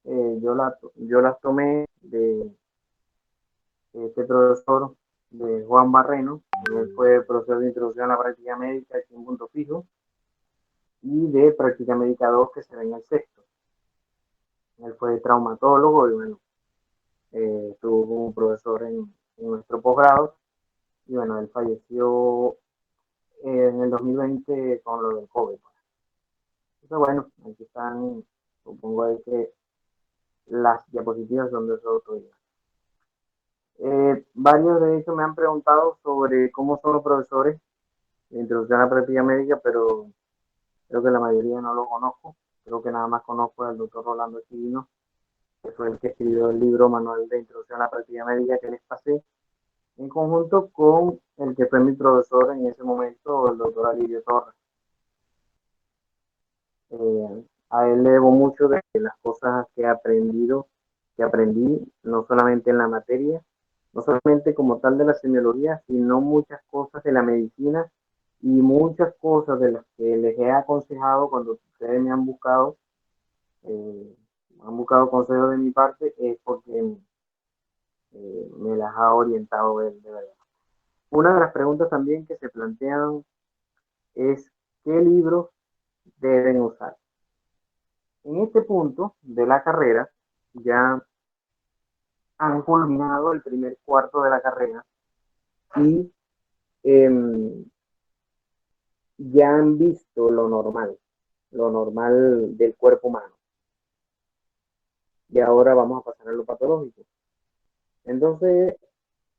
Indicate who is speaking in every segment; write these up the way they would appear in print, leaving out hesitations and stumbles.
Speaker 1: yo las tomé de este profesor, de Juan Barreno. Él fue profesor de introducción a la práctica médica aquí en Punto Fijo y de práctica médica 2 que se ve en el sexto. Él fue traumatólogo y bueno, estuvo como profesor en nuestro posgrado y bueno, él falleció en el 2020 con lo del COVID. Entonces, bueno, aquí están, supongo ahí que las diapositivas son de su autoría. Varios de ellos me han preguntado sobre cómo son los profesores de introducción a la práctica médica, pero creo que la mayoría no lo conozco. Creo que nada más conozco al doctor Rolando Chivino, que fue el que escribió el libro Manual de Introducción a la Práctica Médica que les pasé, en conjunto con el que fue mi profesor en ese momento, el doctor Alirio Torres. A él le debo mucho de las cosas que he aprendido, que aprendí, no solamente en la materia, no solamente como tal de la semiología, sino muchas cosas de la medicina y muchas cosas de las que les he aconsejado cuando ustedes eh, han buscado consejos de mi parte, es porque me las ha orientado él de verdad. Una de las preguntas también que se plantean es qué libros deben usar. En este punto de la carrera ya han culminado el primer cuarto de la carrera y eh, ya han visto lo normal del cuerpo humano. Y ahora vamos a pasar a lo patológico. Entonces,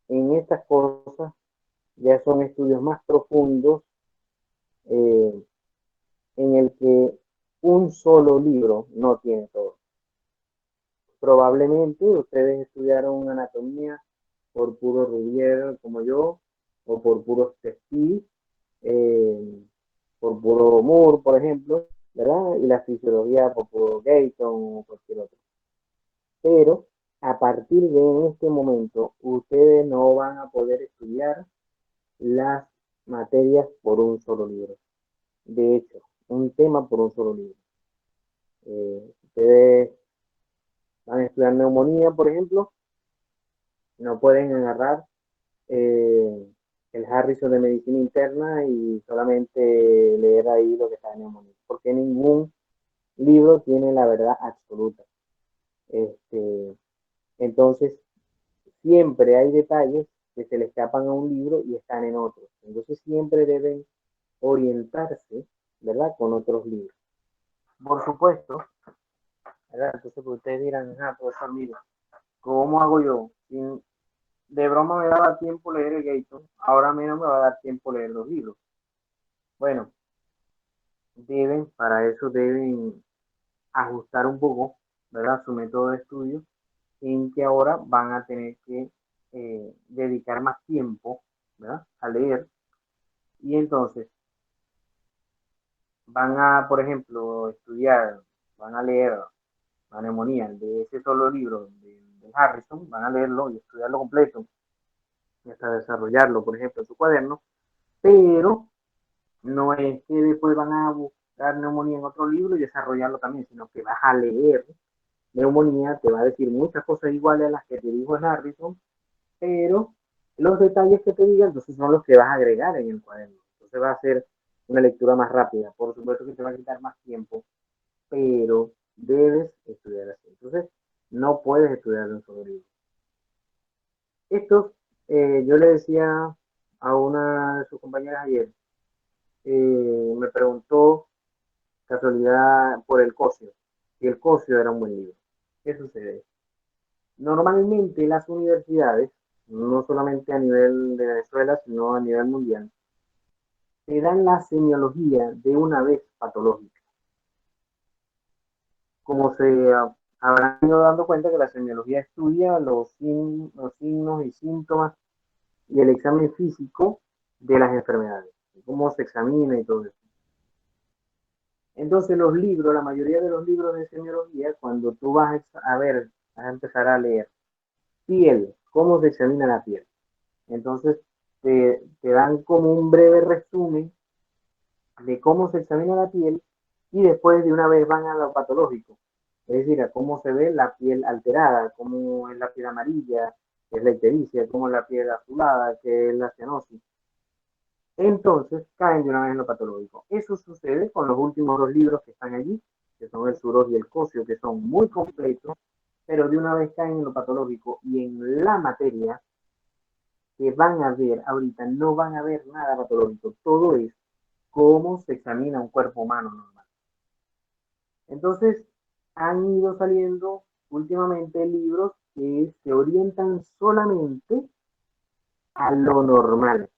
Speaker 1: en estas cosas ya son estudios más profundos eh, en el que un solo libro no tiene todo. Probablemente ustedes estudiaron anatomía por puro Rubier como yo, o por puro Steffi, eh, por puro Moore, por ejemplo, ¿verdad? Y la fisiología por puro Gayton o cualquier otro. Pero a partir de este momento, ustedes no van a poder estudiar las materias por un solo libro. De hecho, un tema por un solo libro. Ustedes van a estudiar neumonía, por ejemplo, no pueden agarrar eh, el Harrison de medicina interna y solamente leer ahí lo que está en neumonía, porque ningún libro tiene la verdad absoluta. Este, entonces, siempre hay detalles que se le escapan a un libro y están en otro. Entonces, siempre deben orientarse, ¿verdad?, con otros libros. Por supuesto, ¿verdad? Entonces, pues, ustedes dirán, ah, profesor, mira, ¿cómo hago yo? De broma me daba tiempo leer el Gator, ahora menos me va a dar tiempo leer los libros. Bueno, para eso deben ajustar un poco, ¿verdad? Su método de estudio, en que ahora van a tener que dedicar más tiempo, ¿verdad? A leer. Y entonces van a, por ejemplo, estudiar, van a leer la neumonía de ese solo libro de Harrison, van a leerlo y estudiarlo completo, y hasta desarrollarlo, por ejemplo, en su cuaderno, pero no es que después van a buscar neumonía en otro libro y desarrollarlo también, sino que vas a leer neumonía, te va a decir muchas cosas iguales a las que te dijo en Harrison, pero los detalles que te diga, entonces son los que vas a agregar en el cuaderno. Entonces va a ser una lectura más rápida. Por supuesto que te va a quitar más tiempo, pero debes estudiar así. Entonces, no puedes estudiar en un solo libro. Esto, yo le decía a una de sus compañeras ayer, me preguntó casualidad por el Cocio, y el Cocio era un buen libro. ¿Qué sucede? Normalmente las universidades, no solamente a nivel de Venezuela, sino a nivel mundial, te dan la semiología de una vez patológica. Como se habrán ido dando cuenta que la semiología estudia los signos y síntomas y el examen físico de las enfermedades, cómo se examina y todo eso. Entonces los libros, la mayoría de los libros de semiología, cuando tú vas a ver, vas a empezar a leer piel, cómo se examina la piel. Entonces te dan como un breve resumen de cómo se examina la piel y después de una vez van a lo patológico. es decir, a cómo se ve la piel alterada, cómo es la piel amarilla, que es la ictericia, cómo es la piel azulada, que es la cianosis. Entonces caen de una vez en lo patológico. Eso sucede con los últimos dos libros que están allí, que son el Suros y el Cosio, que son muy completos, pero de una vez caen en lo patológico y en la materia que van a ver ahorita no van a ver nada patológico, todo es cómo se examina un cuerpo humano normal. Entonces, han ido saliendo últimamente libros que se orientan solamente a lo normal,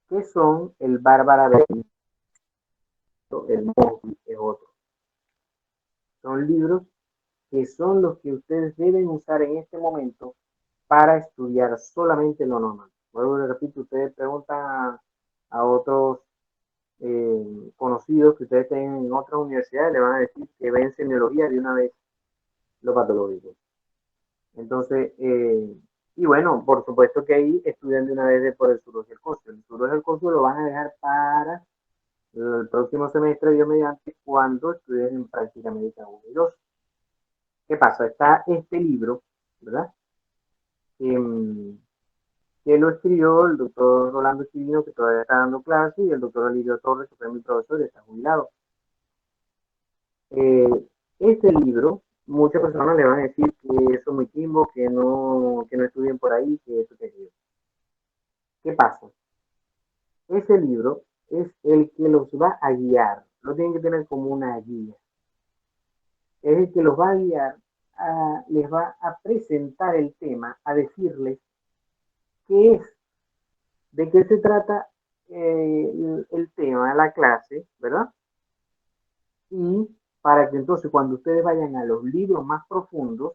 Speaker 1: que son el Bárbara de el Moby es otro. Son libros que son los que ustedes deben usar en este momento para estudiar solamente lo normal. Luego le repito, ustedes preguntan a otros conocidos que ustedes tienen en otras universidades, le van a decir que ven semiología de una vez lo patológico. Entonces, y bueno, por supuesto que ahí estudian de una vez de por el Suros y el Cosio. El Suros y el Cosio lo van a dejar para el próximo semestre, Dios mediante, cuando estudien en práctica médica 1 y 2. ¿Qué pasa? Está este libro, ¿verdad? Que lo escribió el doctor Rolando Chirino, que todavía está dando clase, y el doctor Alirio Torres, que fue mi profesor y está jubilado. Este libro, muchas personas le van a decir que eso es muy timbo, que no estudien por ahí, que eso que es. ¿Qué pasa? Ese libro es el que los va a guiar, lo tienen que tener como una guía. Es el que los va a guiar, les va a presentar el tema, a decirles qué es, de qué se trata el tema, la clase, ¿verdad? Y para que entonces cuando ustedes vayan a los libros más profundos,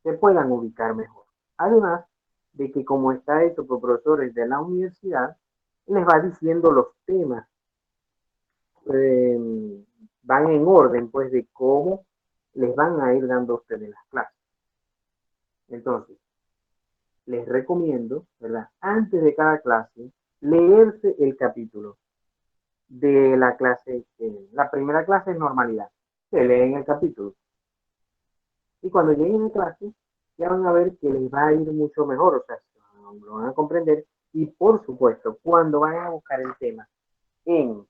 Speaker 1: se puedan ubicar mejor. Además de que como está hecho por profesores de la universidad, les va diciendo los temas, eh, van en orden pues de cómo les van a ir dando a ustedes las clases. Entonces, les recomiendo, ¿verdad? Antes de cada clase, leerse el capítulo de la clase. La primera clase es normalidad. Se leen el capítulo. Y cuando lleguen a clase, ya van a ver que les va a ir mucho mejor, o sea, lo van a comprender. Y por supuesto, cuando vayan a buscar el tema en,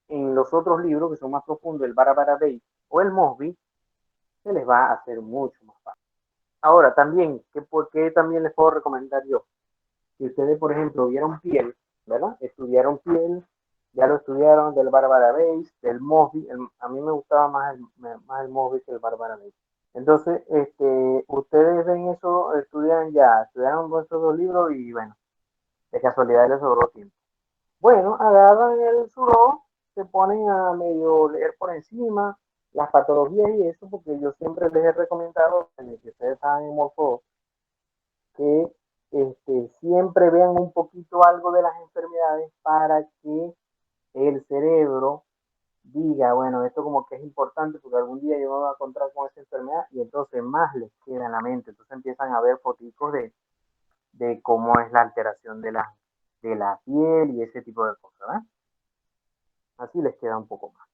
Speaker 1: en los otros libros que son más profundos, el Bárbara Day o el Mosby, se les va a hacer mucho más fácil. Ahora, también, ¿por qué también les puedo recomendar yo? Si ustedes, por ejemplo, vieron piel, ¿verdad? Estudiaron piel, ya lo estudiaron del Bárbara Base, del Mosby. A mí me gustaba más el Mosby que el Bárbara Base. Entonces, ustedes ven eso, estudiaron esos dos libros y bueno, de casualidad les sobró tiempo. Bueno, agarran el suro, se ponen a medio leer por encima las patologías y eso, porque yo siempre les he recomendado, que ustedes saben en morfo, que siempre vean un poquito algo de las enfermedades para que el cerebro diga, bueno, esto como que es importante porque algún día yo me voy a encontrar con esa enfermedad y entonces más les queda en la mente. Entonces empiezan a ver fotitos de cómo es la alteración de la piel y ese tipo de cosas, ¿verdad? Así les queda un poco más.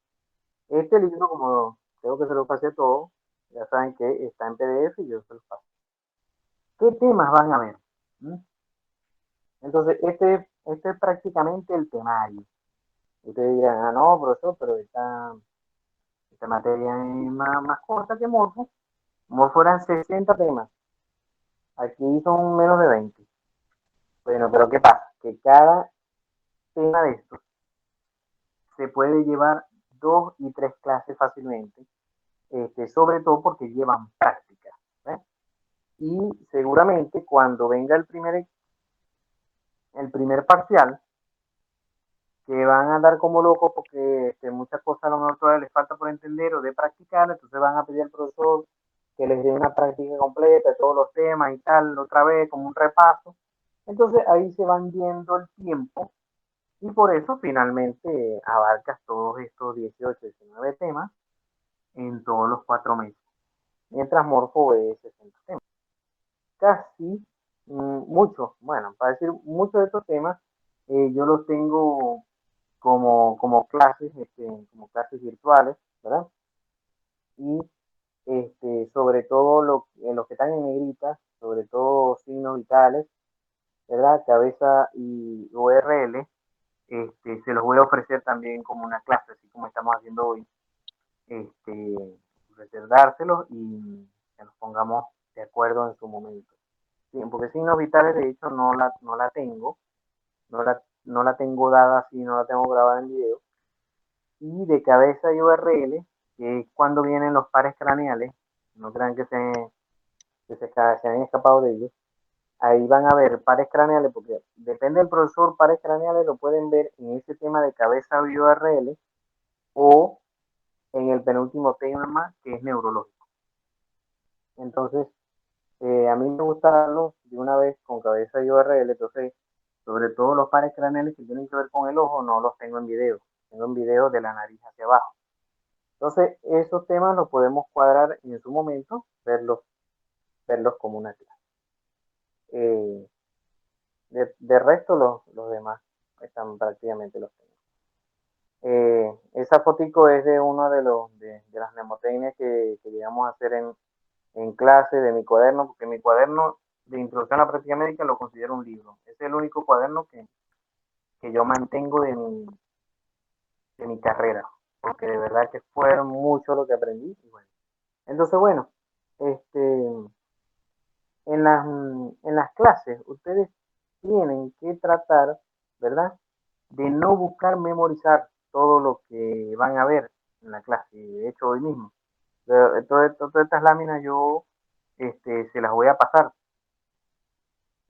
Speaker 1: Este libro, como creo que se lo pasé a todos, ya saben que está en PDF y yo se los paso. ¿Qué temas van a ver? ¿Mm? Entonces, este es prácticamente el temario. Ustedes dirán, ah, no, profesor, pero esta materia es más corta que Morfo. Morfo eran 60 temas. Aquí son menos de 20. Bueno, pero ¿qué pasa? Que cada tema de estos se puede llevar 2 y 3 clases fácilmente, sobre todo porque llevan práctica. ¿Eh? Y seguramente cuando venga el primer parcial, que van a andar como locos porque muchas cosas a lo mejor todavía les falta por entender o de practicar, entonces van a pedir al profesor que les dé una práctica completa de todos los temas y tal, otra vez como un repaso. Entonces ahí se van viendo el tiempo y por eso finalmente abarcas todos estos 18, 19 temas en todos los 4 meses, mientras Morfo es 60 temas. Casi muchos, bueno, para decir muchos de estos temas, yo los tengo como clases virtuales, ¿verdad? y sobre todo en los que están en negrita, sobre todo signos vitales, ¿verdad? Cabeza y URL, se los voy a ofrecer también como una clase, así como estamos haciendo hoy, este, reservárselos y que nos pongamos de acuerdo en su momento. Sí, porque signos vitales, de hecho, no la tengo, no la tengo dada así, no la tengo grabada en video. Y de cabeza y URL, que es cuando vienen los pares craneales, no crean se han escapado de ellos. Ahí van a ver pares craneales, porque depende del profesor, pares craneales lo pueden ver en ese tema de cabeza y URL o en el penúltimo tema que es neurológico. Entonces, a mí me gusta darlo de una vez con cabeza y URL, entonces, sobre todo los pares craneales que tienen que ver con el ojo, no los tengo en video, tengo en video de la nariz hacia abajo. Entonces, esos temas los podemos cuadrar en su momento, verlos como una clase. De resto, los demás están prácticamente los temas. Esa fotico es de uno de las mnemotecnias que llegamos a hacer en clase de mi cuaderno, porque mi cuaderno de introducción a la práctica médica lo considero un libro. Es el único cuaderno que yo mantengo de mi carrera, porque de verdad que fue mucho lo que aprendí. Y bueno. Entonces, bueno, este, en las clases ustedes tienen que tratar, ¿verdad? De no buscar memorizar todo lo que van a ver en la clase. De hecho, hoy mismo, todas estas láminas yo se las voy a pasar.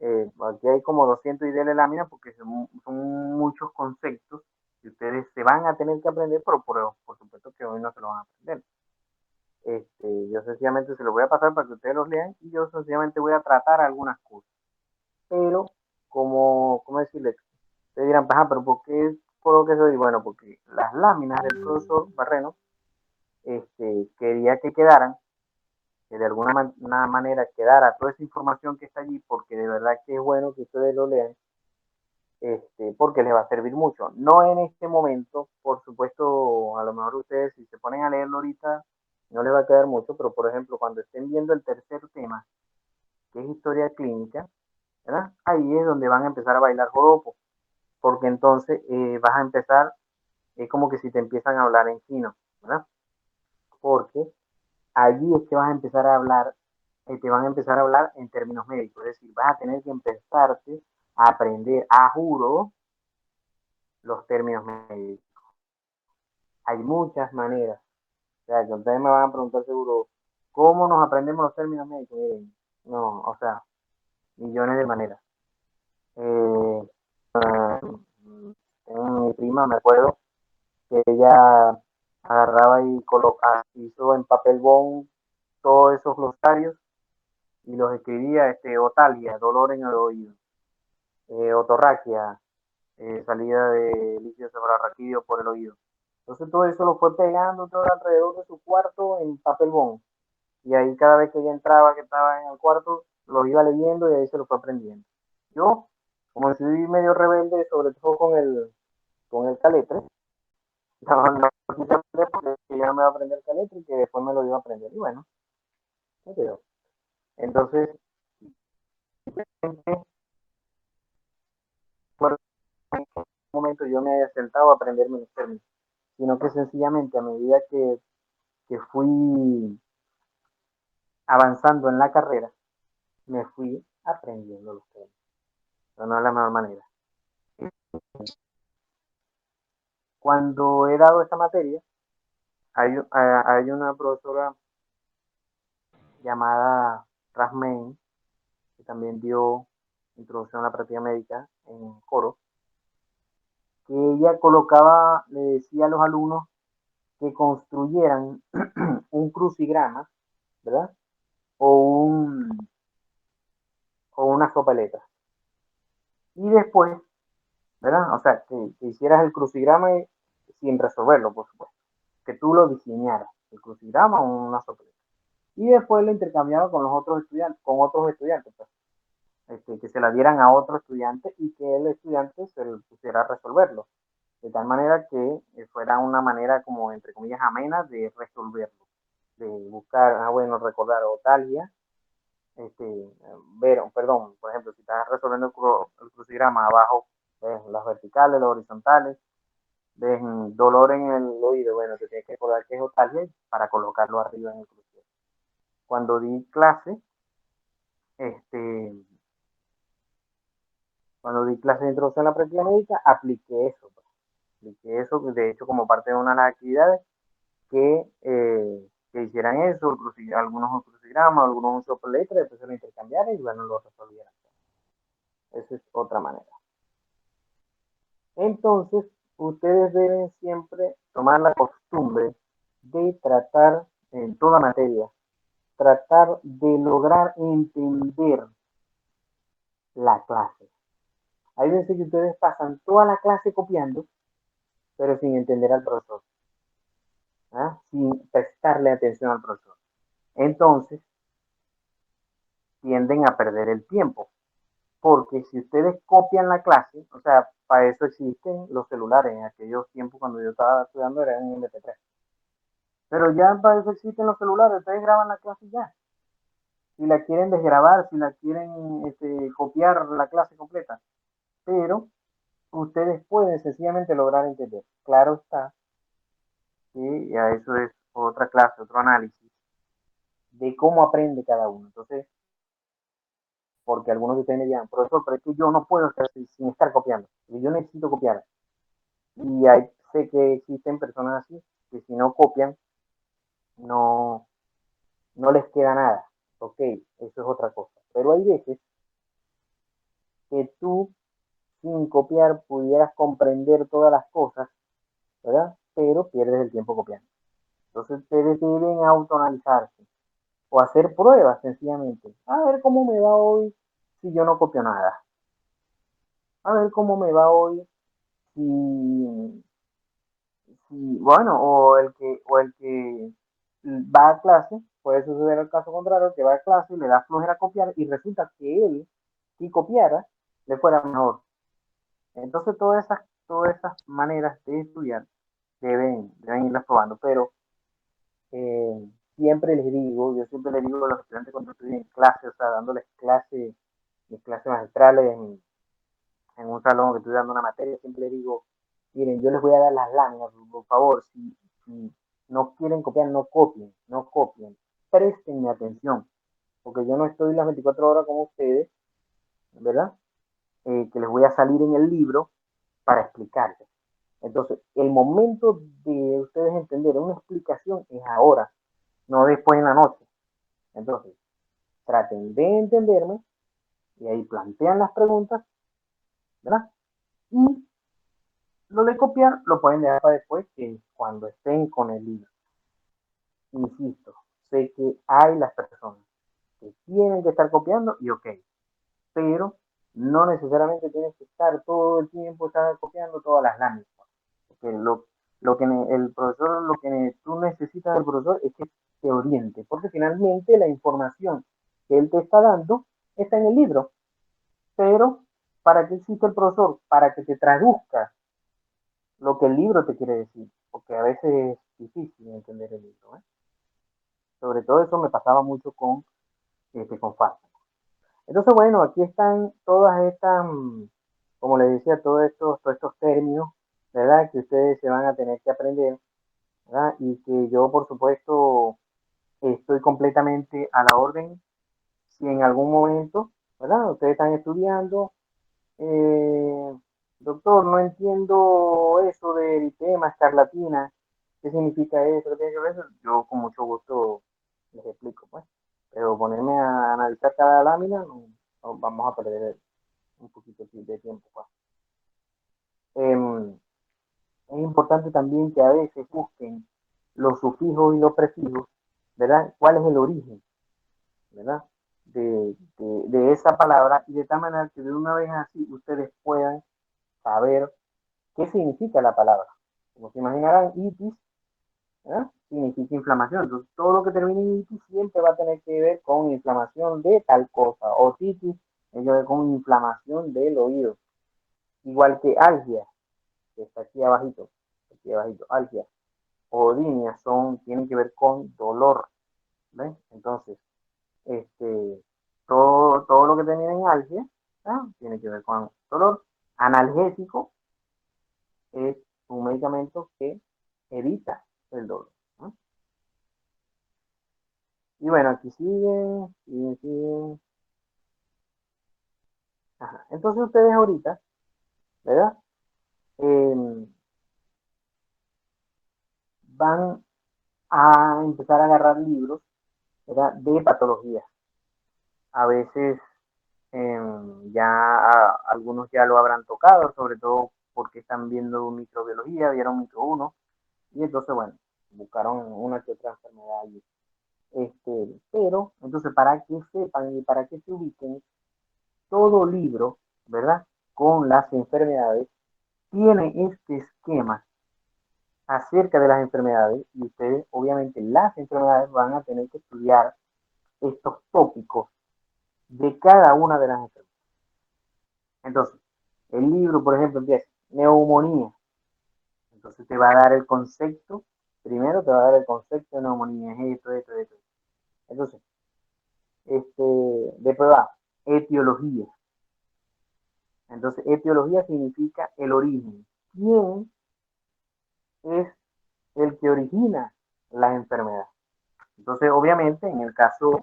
Speaker 1: Aquí hay como 200 ideas de láminas porque son muchos conceptos que ustedes se van a tener que aprender, pero por supuesto que hoy no se lo van a aprender. Yo sencillamente se los voy a pasar para que ustedes los lean y yo sencillamente voy a tratar algunas cosas. Pero, ¿cómo decirles? Ustedes dirán, ajá, pero ¿por qué coloque eso? Y bueno, porque las láminas del profesor Barreno quería que quedaran, que de alguna manera quedara toda esa información que está allí, porque de verdad que es bueno que ustedes lo lean, porque les va a servir mucho. No en este momento, por supuesto, a lo mejor ustedes si se ponen a leerlo ahorita no les va a quedar mucho, pero por ejemplo, cuando estén viendo el tercer tema, que es historia clínica, ¿verdad? Ahí es donde van a empezar a bailar joropo, porque entonces vas a empezar, es como que si te empiezan a hablar en chino, ¿verdad? Porque allí es que vas a empezar a hablar, te van a empezar a hablar en términos médicos, es decir, vas a tener que empezarte a aprender a juro los términos médicos. Hay muchas maneras, o sea, que ustedes me van a preguntar seguro, ¿cómo nos aprendemos los términos médicos? Miren, no, o sea, millones de maneras. Eh, mi prima, me acuerdo, que ella agarraba y hizo en papel bond todos esos glosarios y los escribía, otalgia, dolor en el oído, otorraquia, salida de líquido cefalorraquídeo por el oído. Entonces todo eso lo fue pegando todo alrededor de su cuarto en papel bond. Y ahí cada vez que ella entraba, que estaba en el cuarto, lo iba leyendo y ahí se lo fue aprendiendo. Yo, como soy medio rebelde, sobre todo con el caletre, no quise aprender porque ya no me va a aprender el caletre y que después me lo iba a aprender. Y bueno, me quedó. Entonces, por un momento yo me haya sentado a aprenderme los términos, sino que sencillamente a medida que fui avanzando en la carrera, me fui aprendiendo los términos. Pero no es la mejor manera. Cuando he dado esta materia, hay una profesora llamada Rasmen, que también dio introducción a la práctica médica en coro, que ella colocaba, le decía a los alumnos que construyeran un crucigrama, ¿verdad? O, un, o una sopa de letras. Y después, ¿verdad? O sea, que hicieras el crucigrama sin resolverlo, por supuesto. Que tú lo diseñaras, el crucigrama o una sopa de letras. Y después lo intercambiaba con los otros estudiantes, pues, que se la dieran a otro estudiante y que el estudiante se le pusiera a resolverlo. De tal manera que fuera una manera como, entre comillas, amena de resolverlo. de buscar, bueno, recordar otalgia, ver, perdón, por ejemplo, si estás resolviendo el crucigrama abajo, ves las verticales, los horizontales, ves dolor en el oído, bueno, te tienes que acordar que es otalgia para colocarlo arriba en el crucigrama. Cuando di clase, este, cuando di clase de introducción a la práctica médica, apliqué eso, pues. Apliqué eso, de hecho, como parte de una de las actividades que hicieran eso, algunos crucigramas, algunos usos por letra, después se lo intercambiaran y bueno, lo resolvieran. Esa es otra manera. Entonces, ustedes deben siempre tomar la costumbre de tratar en toda materia, tratar de lograr entender la clase. Hay veces que ustedes pasan toda la clase copiando, pero sin entender al profesor, ¿ah? Sin prestarle atención al profesor. Entonces, tienden a perder el tiempo, porque si ustedes copian la clase, o sea, para eso existen los celulares. En aquellos tiempos cuando yo estaba estudiando eran en MP3. Pero ya para eso existen los celulares, ustedes graban la clase ya. Si la quieren desgrabar, si la quieren copiar la clase completa. Pero ustedes pueden sencillamente lograr entender. Claro está que ya eso es otra clase, otro análisis de cómo aprende cada uno. Entonces, porque algunos de ustedes me dirán, profesor, pero es que yo no puedo estar sin estar copiando. Yo necesito copiar. Y sé que existen personas así que si no copian, no, no les queda nada. Ok, eso es otra cosa. Pero hay veces que tú, sin copiar, pudieras comprender todas las cosas, ¿verdad? Pero pierdes el tiempo copiando. Entonces ustedes deben autoanalizarse o hacer pruebas sencillamente. A ver cómo me va hoy si yo no copio nada. A ver cómo me va hoy si, bueno, o el que va a clase, puede suceder el caso contrario, que va a clase y le da flojera copiar y resulta que él, si copiara, le fuera mejor. Entonces todas esas maneras de estudiar deben irlas probando, pero eh, yo siempre les digo a los estudiantes cuando estoy en clase, o sea, dándoles mis clases magistrales en un salón que estoy dando una materia, siempre les digo, miren, yo les voy a dar las láminas, por favor, si no quieren copiar, no copien, presten atención, porque yo no estoy las 24 horas como ustedes, ¿verdad? Que les voy a salir en el libro para explicarles. Entonces, el momento de ustedes entender una explicación es ahora, no después en la noche. Entonces, traten de entenderme y ahí plantean las preguntas, ¿verdad? Y lo de copiar lo pueden dejar para después, que cuando estén con el libro. Insisto, sé que hay las personas que tienen que estar copiando y ok, pero no necesariamente tienes que estar todo el tiempo estar copiando todas las láminas. Porque lo que el profesor, lo que tú necesitas del profesor es que te oriente, porque finalmente la información que él te está dando está en el libro, pero ¿para qué existe el profesor? Para que te traduzca lo que el libro te quiere decir, porque a veces es difícil entender el libro, ¿eh? Sobre todo eso me pasaba mucho con Farsa. Entonces, bueno, aquí están todas estas, como les decía, todos estos términos, ¿verdad? Que ustedes se van a tener que aprender, ¿verdad? Y que yo, por supuesto, estoy completamente a la orden. Si en algún momento, ¿verdad? Ustedes están estudiando, eh, doctor, no entiendo eso de eritema, escarlatina, ¿qué significa eso? ¿Qué tiene que ver eso? Yo con mucho gusto les explico, pues. Pero ponerme a analizar cada lámina, no vamos a perder un poquito de tiempo, pues. Es importante también que a veces busquen los sufijos y los prefijos, ¿verdad? ¿Cuál es el origen, ¿verdad? De esa palabra y de tal manera que de una vez así ustedes puedan saber qué significa la palabra. Como se imaginarán, itis, ¿verdad? Significa inflamación. Entonces, todo lo que termine en itis siempre va a tener que ver con inflamación de tal cosa. Otitis, tiene que ver con inflamación del oído. Igual que algia, que está aquí abajito, algia. odynia tienen que ver con dolor, ¿ves? Entonces, todo lo que termina en algia, ¿ah? Tiene que ver con dolor. Analgésico es un medicamento que evita el dolor, ¿no? Y bueno, aquí siguen. Ajá. Entonces ustedes ahorita, ¿verdad? Eh, van a empezar a agarrar libros, ¿verdad? De patología. A veces algunos ya lo habrán tocado, sobre todo porque están viendo microbiología, vieron micro uno, y entonces, bueno, buscaron una que otra enfermedad allí. Pero, entonces, para que sepan y para que se ubiquen, todo libro, ¿verdad? Con las enfermedades, tiene este esquema acerca de las enfermedades y ustedes, obviamente, las enfermedades van a tener que estudiar estos tópicos de cada una de las enfermedades. Entonces, el libro, por ejemplo, empieza neumonía. Entonces te va a dar el concepto, primero te va a dar el concepto de neumonía, es esto. Entonces, después va etiología. Entonces, etiología significa el origen. ¿Quién es el que origina la enfermedad? Entonces, obviamente, en el caso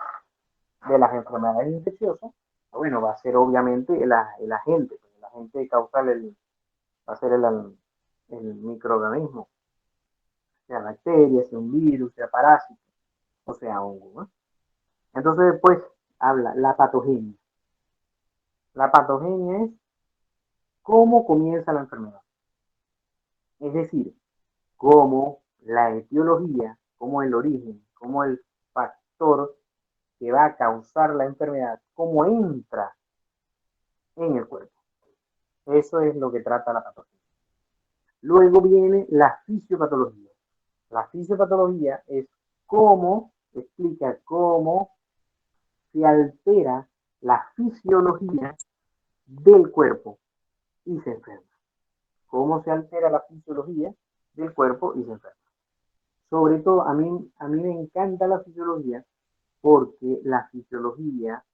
Speaker 1: de las enfermedades infecciosas, bueno, va a ser obviamente el agente, pues, el agente causal va a ser el microorganismo, sea bacteria, sea un virus, sea parásito, o sea hongo, ¿no? Entonces, después habla la patogenia. La patogenia es cómo comienza la enfermedad. Es decir, cómo la etiología, cómo el origen, cómo el factor que va a causar la enfermedad, cómo entra en el cuerpo. Eso es lo que trata la patología. Luego viene la fisiopatología. La fisiopatología es explica cómo se altera la fisiología del cuerpo y se enferma. Cómo se altera la fisiología del cuerpo y se enferma. Sobre todo, a mí me encanta la fisiología porque la fisiología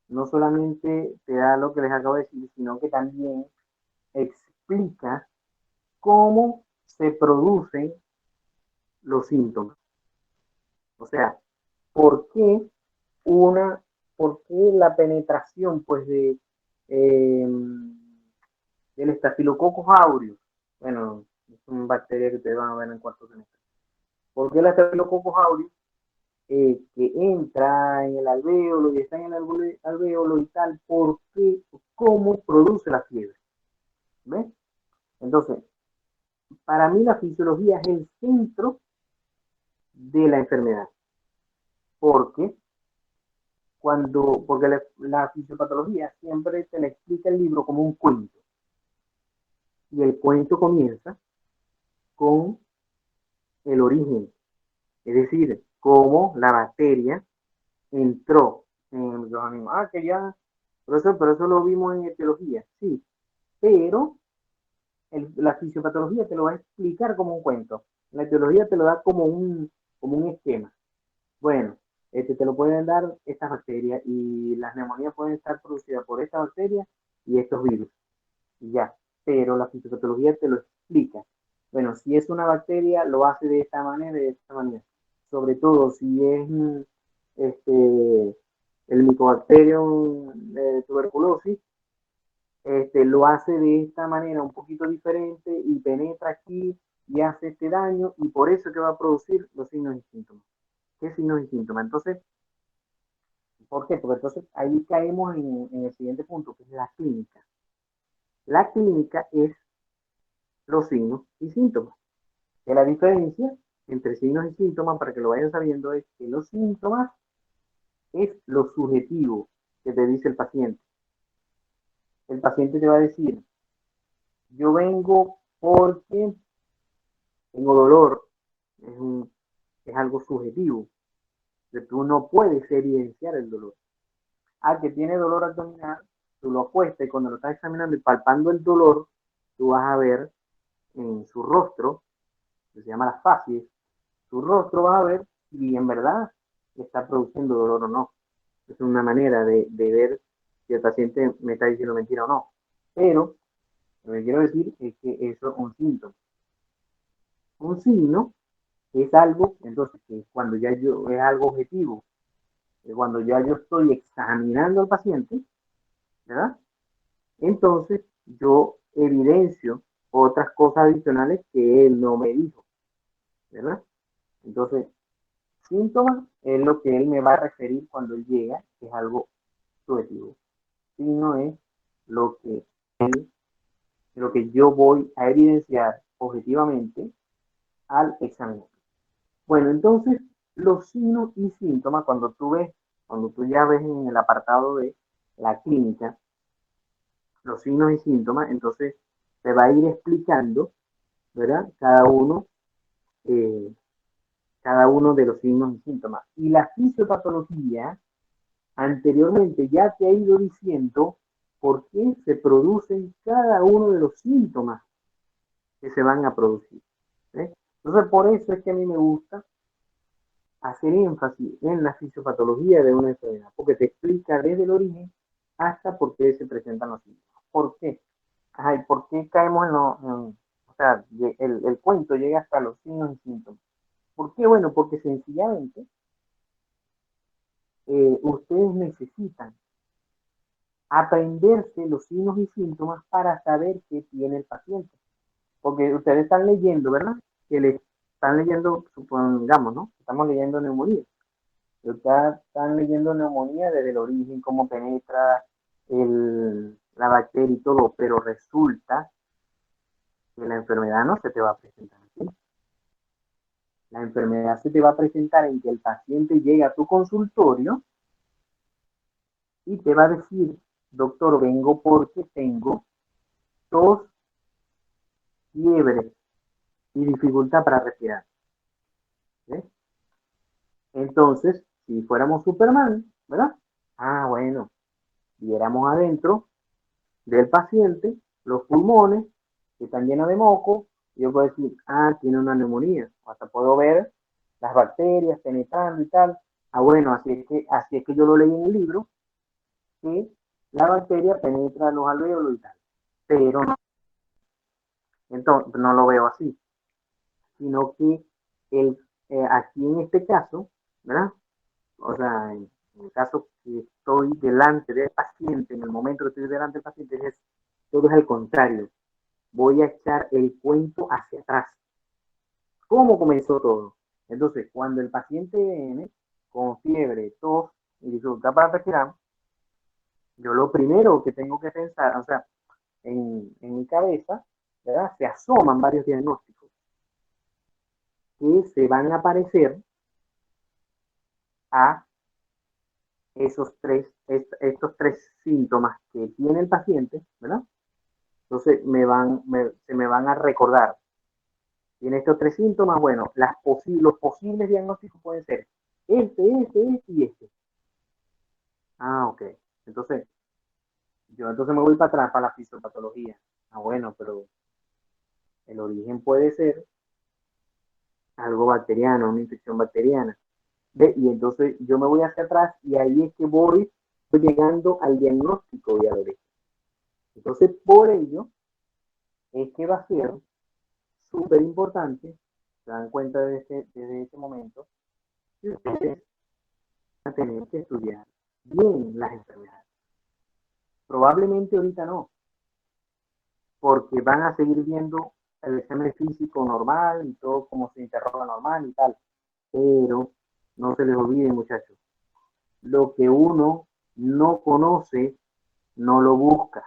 Speaker 1: no solamente te da lo que les acabo de decir, sino que también explica cómo se producen los síntomas. O sea, ¿por qué una, por qué la penetración pues eh, del estafilococcus aureus? Bueno, es una bacteria que ustedes van a ver en cuarto semestre. ¿Por qué el estafilococcus aureus que entra en el alvéolo y está en el alvéolo y tal? ¿Por qué? ¿Cómo produce la fiebre? ¿Ves? Entonces, para mí la fisiología es el centro de la enfermedad. Porque porque la fisiopatología siempre te la explica el libro como un cuento. Y el cuento comienza con el origen, es decir, cómo la bacteria entró en el microorganismo. Que ya, pero eso lo vimos en etiología, sí, pero la fisiopatología te lo va a explicar como un cuento. La etiología te lo da como un esquema. Bueno, te lo pueden dar estas bacterias y las neumonías pueden estar producidas por esta bacteria y estos virus. Y ya, pero la fisiopatología te lo explica. Bueno, si es una bacteria, lo hace de esta manera y de esta manera. Sobre todo si es el Mycobacterium tuberculosis, lo hace de esta manera un poquito diferente y penetra aquí y hace este daño y por eso que va a producir los signos y síntomas. ¿Qué signos y síntomas? Entonces, ¿por qué? Porque entonces ahí caemos en el siguiente punto, que es la clínica. La clínica es los signos y síntomas. Que la diferencia entre signos y síntomas, para que lo vayan sabiendo, es que los síntomas es lo subjetivo que te dice el paciente. El paciente te va a decir, yo vengo porque tengo dolor, es algo subjetivo, que tú no puedes evidenciar el dolor. Que tiene dolor abdominal, tú lo acuestas y cuando lo estás examinando y palpando el dolor, tú vas a ver en su rostro que se llama la facies, tu rostro, vas a ver si en verdad está produciendo dolor o no. Es una manera de ver si el paciente me está diciendo mentira o no. Pero lo que quiero decir es que eso es un síntoma. Un signo es algo, entonces, que cuando ya yo, es algo objetivo, cuando ya yo estoy examinando al paciente, ¿verdad? Entonces yo evidencio otras cosas adicionales que él no me dijo, ¿verdad? Entonces, síntomas es lo que él me va a referir cuando él llega, que es algo subjetivo. Signo es lo que él, lo que yo voy a evidenciar objetivamente al examinar. Bueno, entonces, los signos y síntomas, cuando tú ya ves en el apartado de la clínica, los signos y síntomas, entonces te va a ir explicando, ¿verdad? Eh, cada uno de los signos y síntomas. Y la fisiopatología anteriormente ya te ha ido diciendo por qué se producen cada uno de los síntomas que se van a producir. ¿Eh? Entonces, por eso es que a mí me gusta hacer énfasis en la fisiopatología de una enfermedad, porque te explica desde el origen hasta por qué se presentan los síntomas. ¿Por qué? Ay, ¿por qué caemos o sea, el cuento llega hasta los signos y síntomas? ¿Por qué? Bueno, porque sencillamente ustedes necesitan aprenderse los signos y síntomas para saber qué tiene el paciente. Porque ustedes están leyendo, ¿verdad? Que le están leyendo, supongamos, ¿no? Estamos leyendo neumonía. Están leyendo neumonía desde el origen, cómo penetra la bacteria y todo, pero resulta que la enfermedad no se te va a presentar así. La enfermedad se te va a presentar en que el paciente llega a tu consultorio y te va a decir, doctor, vengo porque tengo tos, fiebre y dificultad para respirar. ¿Eh? Entonces, si fuéramos Superman, ¿verdad? Ah, bueno, viéramos adentro del paciente los pulmones que están llenos de moco, y yo puedo decir, ah, tiene una neumonía. O hasta puedo ver las bacterias penetrando y tal. Ah, bueno, así es que yo lo leí en el libro, que la bacteria penetra los alvéolos y tal. Pero no, entonces no lo veo así, sino que el, aquí en este caso, ¿verdad? O sea, en el caso que estoy delante del paciente, en el momento que estoy delante del paciente, todo es al contrario. Voy a echar el cuento hacia atrás. ¿Cómo comenzó todo? Entonces, cuando el paciente viene con fiebre, tos y dificultad para respirar, yo lo primero que tengo que pensar, o sea, en mi cabeza, ¿verdad? Se asoman varios diagnósticos que se van a parecer a estos tres síntomas que tiene el paciente, ¿verdad? Entonces se me van a recordar. Tiene estos tres síntomas, bueno, los posibles diagnósticos pueden ser este y este. Ah, ok. Entonces, yo entonces me voy para atrás, para la fisiopatología. Ah, bueno, pero el origen puede ser algo bacteriano, una infección bacteriana. ¿Ve? Y entonces yo me voy hacia atrás y ahí es que voy llegando al diagnóstico y al origen. Entonces, por ello, es que va a ser súper importante, se dan cuenta desde ese momento, que ustedes van a tener que estudiar bien las enfermedades. Probablemente ahorita no, porque van a seguir viendo el examen físico normal y todo como se interroga normal y tal. Pero no se les olvide, muchachos, lo que uno no conoce, no lo busca.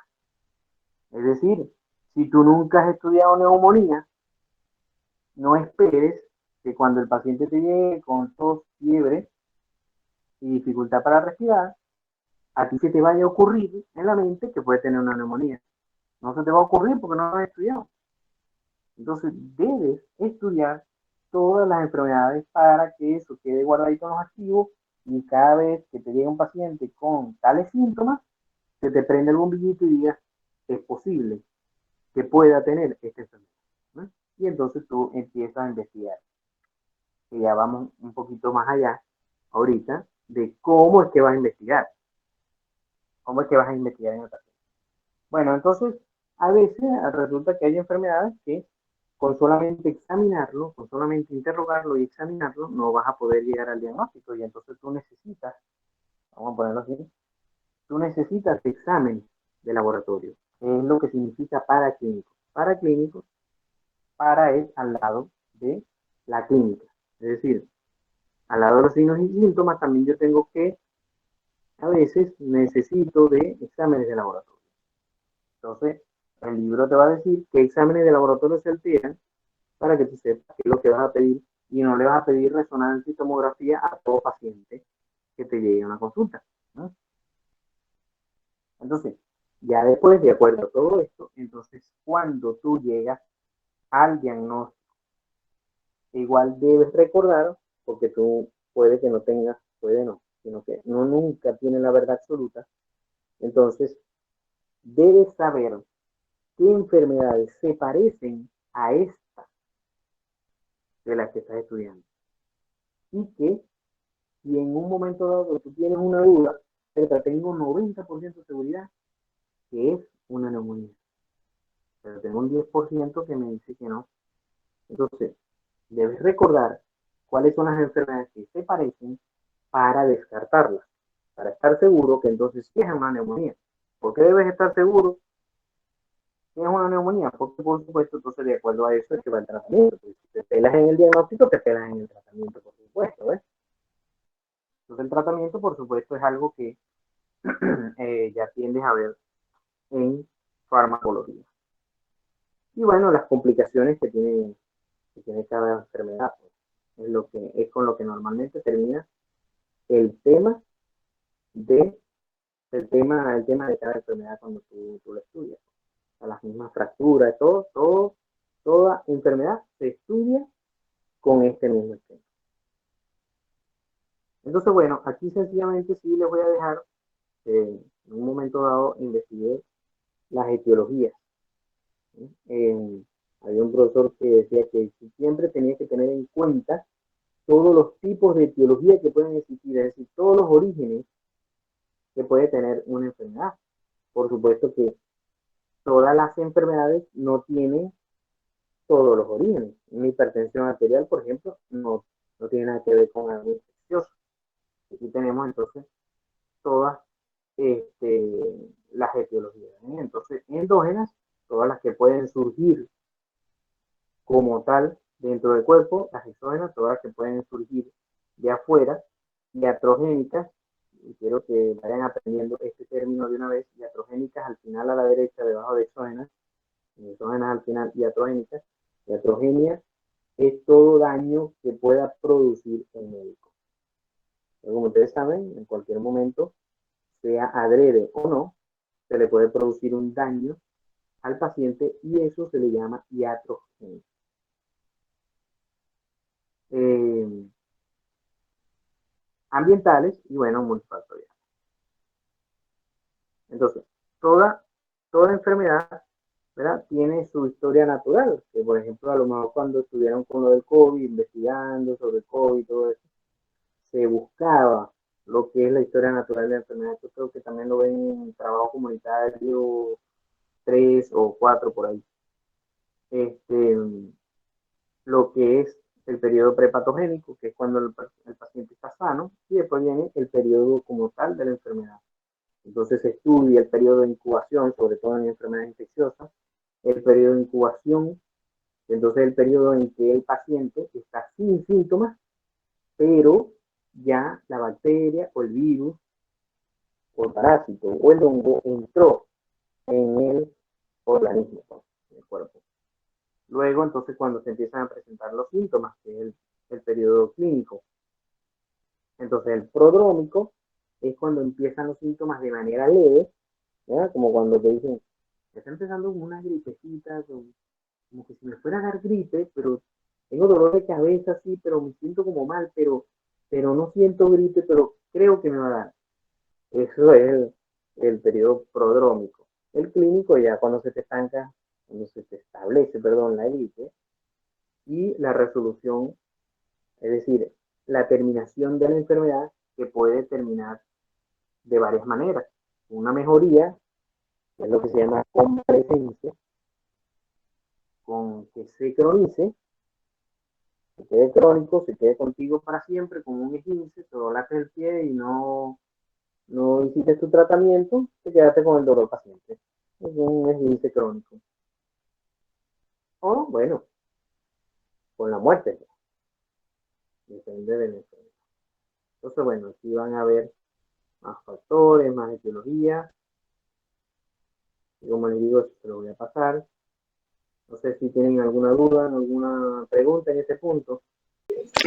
Speaker 1: Es decir, si tú nunca has estudiado neumonía, no esperes que cuando el paciente te llegue con tos, fiebre y dificultad para respirar, a ti se te vaya a ocurrir en la mente que puede tener una neumonía. No se te va a ocurrir porque no lo has estudiado. Entonces, debes estudiar todas las enfermedades para que eso quede guardadito en los archivos y cada vez que te llegue un paciente con tales síntomas, se te prende el bombillito y digas, es posible que pueda tener esta enfermedad, ¿no? y entonces tú empiezas a investigar. Y ya vamos un poquito más allá ahorita de cómo es que vas a investigar. ¿Cómo es que vas a investigar en el paciente? Bueno, entonces, a veces resulta que hay enfermedades que con solamente examinarlo, con solamente interrogarlo y examinarlo, no vas a poder llegar al diagnóstico. Y entonces tú necesitas, vamos a ponerlo así, tú necesitas examen de laboratorio. Es lo que significa paraclínico. Paraclínico, para es al lado de la clínica. Es decir, al lado de los signos y síntomas también yo tengo que, a veces necesito de exámenes de laboratorio. Entonces, el libro te va a decir qué exámenes de laboratorio se alteran para que tú sepas qué es lo que vas a pedir y no le vas a pedir resonancia y tomografía a todo paciente que te llegue a una consulta, ¿no? Entonces, ya después, de acuerdo a todo esto, entonces cuando tú llegas al diagnóstico, igual debes recordar, porque tú puede que no tengas, puede no, sino que no nunca tiene la verdad absoluta, entonces debes saber qué enfermedades se parecen a esta de las que estás estudiando. Y que si en un momento dado tú tienes una duda, pero tengo 90% de seguridad que es una neumonía. Pero tengo un 10% que me dice que no. Entonces, debes recordar cuáles son las enfermedades que se parecen para descartarlas, para estar seguro que entonces sí es una neumonía. ¿Por qué debes estar seguro que es una neumonía? Porque por supuesto, entonces de acuerdo a eso es que va el tratamiento. Pues, si te pelas en el diagnóstico, te pelas en el tratamiento, por supuesto, ¿ves? Entonces el tratamiento, por supuesto, es algo que ya tiendes a ver en farmacología. Y bueno, las complicaciones que tiene cada enfermedad, pues, es lo que es con lo que normalmente termina el tema de el tema de cada enfermedad cuando tú lo estudias. A las mismas fracturas, toda enfermedad se estudia con este mismo tema. Entonces, bueno, aquí sencillamente sí les voy a dejar, en un momento dado investigué las etiologías. Eh, Había un profesor que decía que siempre tenía que tener en cuenta todos los tipos de etiología que pueden existir, es decir, todos los orígenes que puede tener una enfermedad. Por supuesto que todas las enfermedades no tienen todos los orígenes. Una hipertensión arterial, por ejemplo, no tiene nada que ver con algo infeccioso. Aquí tenemos entonces todas las etiologías, ¿eh? Entonces, endógenas, todas las que pueden surgir como tal dentro del cuerpo, las exógenas, todas las que pueden surgir de afuera, iatrogénicas, y quiero que vayan aprendiendo este término de una vez, iatrogénicas al final a la derecha, debajo de exógenas, exógenas al final, iatrogénicas, iatrogenia es todo daño que pueda producir el médico. Pero como ustedes saben, en cualquier momento, sea adrede o no, se le puede producir un daño al paciente y eso se le llama iatrogenia. Eh, Ambientales y bueno, multifactoriales. Entonces, toda, toda enfermedad, ¿verdad? Tiene su historia natural, que por ejemplo, a lo mejor cuando estuvieron con lo del COVID, investigando sobre el COVID y todo eso, se buscaba lo que es la historia natural de la enfermedad. Yo creo que también lo ven en trabajo comunitario 3 o 4 por ahí. Este, lo que es el periodo prepatogénico, que es cuando el paciente está sano, y después viene el periodo como tal de la enfermedad. Entonces se estudia el periodo de incubación, sobre todo en enfermedades infecciosas, el periodo de incubación, entonces el periodo en que el paciente está sin síntomas, pero ya la bacteria o el virus o el parásito o el hongo entró en el organismo, en el cuerpo. Luego, entonces, cuando se empiezan a presentar los síntomas, que es el periodo clínico, entonces el prodrómico es cuando empiezan los síntomas de manera leve, ¿verdad? Como cuando te dicen, está empezando con una gripecita, como que si me fuera a dar gripe, pero tengo dolor de cabeza, sí, pero me siento como mal, pero no siento gripe, pero creo que me va a dar. Eso es el periodo prodrómico. El clínico ya cuando se te estanca, cuando se te establece, perdón, la gripe, y la resolución, es decir, la terminación de la enfermedad, que puede terminar de varias maneras. Una mejoría, que es lo que se llama convalecencia, con que se cronice, se quede crónico, se quede contigo para siempre, como un esguince, te doblaste el pie y no hiciste tu tratamiento, te quedaste con el dolor paciente. Es un esguince crónico. O, bueno, con la muerte, depende de la enfermedad. Entonces, bueno, aquí van a ver más factores, más etiología. Y como les digo, se lo voy a pasar. No sé si tienen alguna duda, alguna pregunta en ese punto.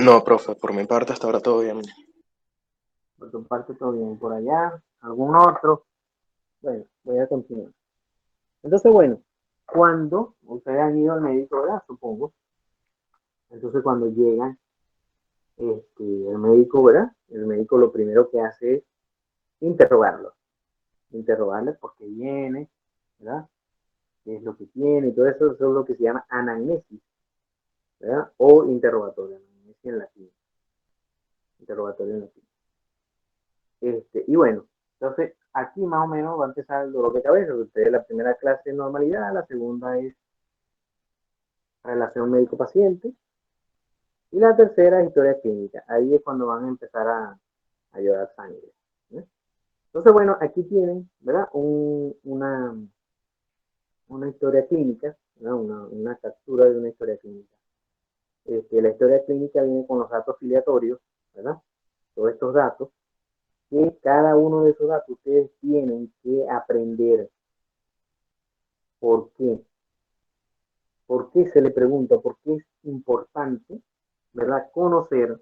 Speaker 2: No, profe, por mi parte hasta ahora todo bien.
Speaker 1: Por tu parte, todo bien. Por allá, algún otro. Bueno, voy a continuar. Entonces, bueno, cuando ustedes han ido al médico, ¿verdad? Supongo. Entonces, cuando llegan, el médico, ¿verdad? El médico lo primero que hace es interrogarlo. Interrogarle por qué viene, ¿verdad? Qué es lo que tiene, y todo eso, eso es lo que se llama anamnesis, ¿verdad? O interrogatorio, anamnesis en latín. Interrogatorio en latín. Y bueno, entonces aquí más o menos va a empezar el dolor de cabeza. Ustedes la primera clase es normalidad, la segunda es relación médico-paciente y la tercera es historia clínica. Ahí es cuando van a empezar a llorar sangre. ¿Eh? Entonces, bueno, aquí tienen, ¿verdad? Una historia clínica, ¿verdad? Una captura de una historia clínica. La historia clínica viene con los datos filiatorios, ¿verdad? Todos estos datos, que cada uno de esos datos ustedes tienen que aprender. ¿Por qué? ¿Por qué se le pregunta? ¿Por qué es importante, ¿verdad? Conocer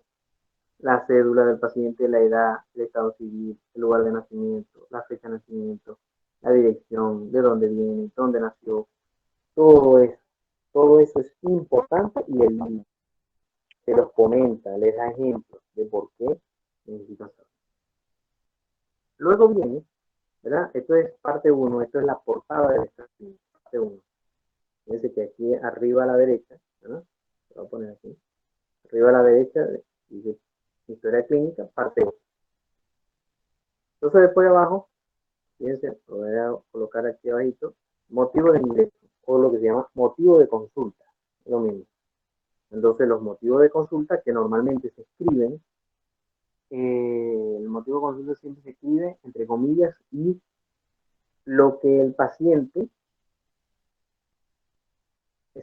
Speaker 1: la cédula del paciente, la edad, el estado civil, el lugar de nacimiento, la fecha de nacimiento, la dirección, de dónde viene, dónde nació, todo eso es importante y el libro se los comenta, les da ejemplos de por qué necesitan saber. Luego viene, ¿verdad? Esto es parte uno, esto es la portada de esta parte uno. Fíjense que aquí arriba a la derecha, ¿verdad? Lo voy a poner aquí. Arriba a la derecha dice historia clínica, parte 1. Entonces después de abajo, fíjense, lo voy a colocar aquí abajito, motivo de ingreso, o lo que se llama motivo de consulta, lo mismo. Entonces los motivos de consulta que normalmente se escriben, el motivo de consulta siempre se escribe entre comillas y lo que el paciente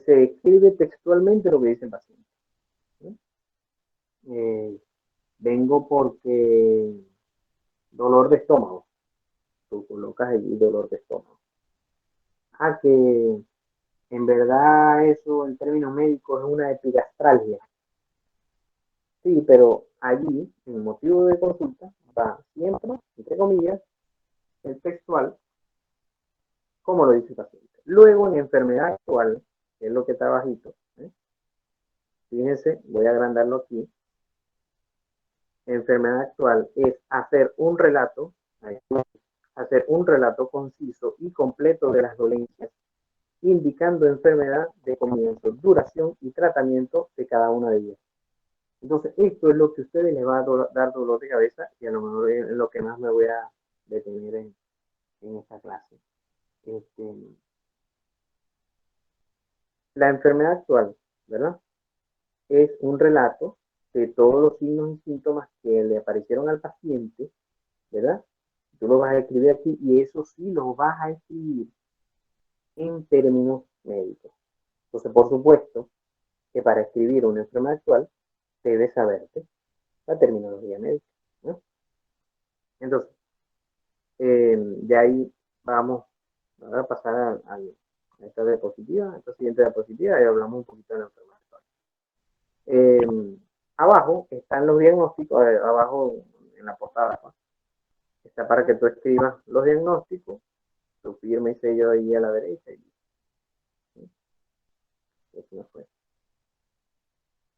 Speaker 1: se escribe textualmente lo que dice el paciente. ¿Sí? Vengo porque dolor de estómago. Tú colocas allí dolor de estómago. Que en verdad eso en términos médicos es una epigastralgia. Sí, pero allí, en el motivo de consulta, va siempre, entre comillas, el textual, como lo dice el paciente. Luego, en enfermedad actual, que es lo que está bajito, fíjense, voy a agrandarlo aquí. Enfermedad actual es hacer un relato conciso y completo de las dolencias, indicando enfermedad de comienzo, duración y tratamiento de cada una de ellas. Entonces, esto es lo que a ustedes les va a dar dolor de cabeza y a lo mejor es lo que más me voy a detener en esta clase. La enfermedad actual, ¿verdad? Es un relato de todos los signos y síntomas que le aparecieron al paciente, ¿verdad? Tú lo vas a escribir aquí y eso sí lo vas a escribir en términos médicos. Entonces, por supuesto, que para escribir una enfermedad actual debes saberte la terminología médica, ¿no? Entonces, de ahí vamos a pasar a esta diapositiva, esta siguiente diapositiva, y hablamos un poquito de la enfermedad actual. Abajo están los diagnósticos, abajo en la portada, ¿no? Está para que tú escribas los diagnósticos, tu firma y sello ahí a la derecha.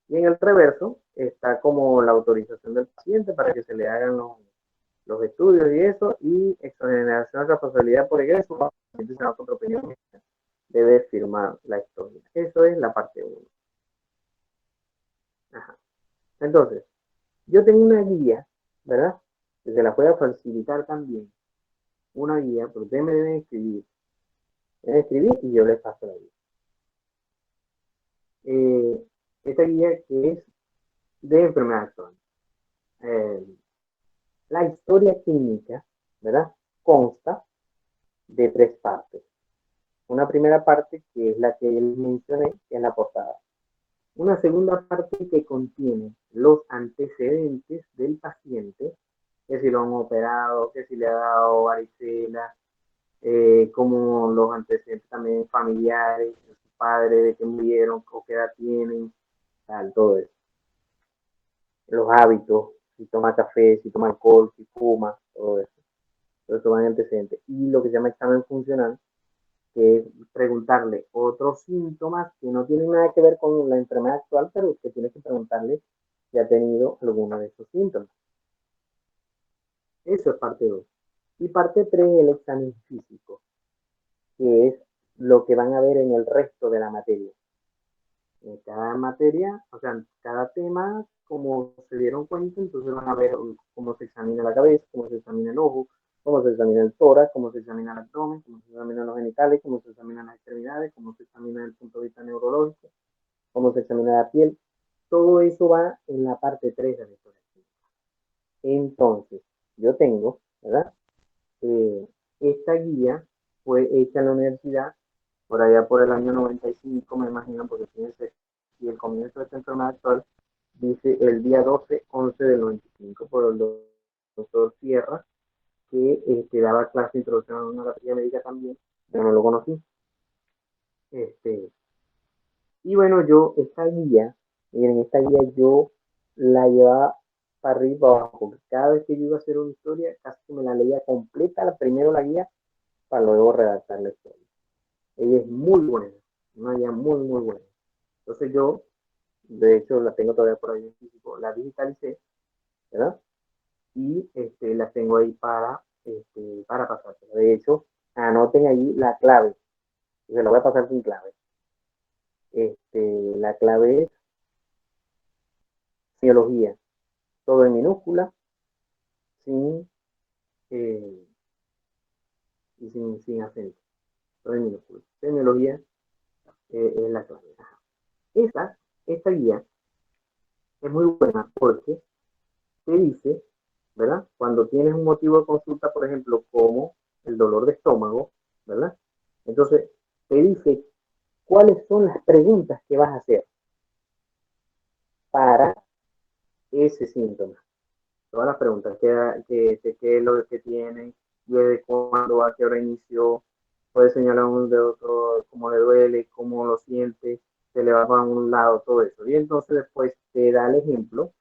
Speaker 1: Y en el reverso está como la autorización del paciente para que se le hagan los estudios y eso, y exoneración de responsabilidad por egreso, el paciente se va contra opinión, debe firmar la historia. Eso es la parte 1. Ajá. Entonces, yo tengo una guía, ¿verdad? Que se la pueda facilitar también. Una guía, pero ustedes me deben escribir. Deben escribir y yo les paso la guía. Eh, esta guía que es de enfermedad crónica. Eh, la historia clínica, ¿verdad? Consta de tres partes. Una primera parte que es la que les mencioné, que es la portada. Una segunda parte que contiene los antecedentes del paciente, que si lo han operado, que si le ha dado varicela, como los antecedentes también familiares, de su padre, de que murieron, o qué edad tienen, tal, todo eso. Los hábitos, si toma café, si toma alcohol, si fuma, todo eso. Todo eso van antecedentes. Y lo que se llama examen funcional, que es preguntarle otros síntomas que no tienen nada que ver con la enfermedad actual, pero que tienes que preguntarle si ha tenido alguno de esos síntomas. Eso es parte 2. Y parte 3 es el examen físico, que es lo que van a ver en el resto de la materia. En cada materia, o sea, en cada tema, como se dieron cuenta, entonces van a ver cómo se examina la cabeza, cómo se examina el ojo, cómo se examina el tórax, cómo se examina el abdomen, cómo se examinan los genitales, cómo se examinan las extremidades, cómo se examina desde el punto de vista neurológico, cómo se examina la piel. Todo eso va en la parte 3 de la historia. Entonces, yo tengo, ¿verdad? Esta guía fue hecha en la universidad por allá por el año 95, me imagino, porque fíjense, y el comienzo de esta enfermedad actual dice el día 12-11 del 95 por el doctor Sierra, que daba clase de introducción a una grafía médica también. Yo no lo conocí. Este, y bueno, yo esta guía, miren, esta guía yo la llevaba para arriba y para abajo, porque cada vez que yo iba a hacer una historia, casi que me la leía completa, primero la guía, para luego redactar la historia. Ella es muy buena, una guía muy, muy buena. Entonces yo, de hecho, la tengo todavía por ahí en físico, la digitalicé, ¿verdad? Y la tengo ahí para pasar. De hecho, anoten allí la clave, se la voy a pasar sin clave. La clave es semiología, todo en minúscula, sin, eh, y sin acento, todo en minúscula. Semiología es la clave. Esta guía es muy buena porque te dice, ¿verdad? Cuando tienes un motivo de consulta, por ejemplo, como el dolor de estómago, ¿verdad? Entonces, te dice cuáles son las preguntas que vas a hacer para ese síntoma. Todas las preguntas, qué es lo que tiene, desde cuándo, a qué hora inició, puede señalar un de otro, cómo le duele, cómo lo siente, se le va para un lado, todo eso. Y entonces después te da el ejemplo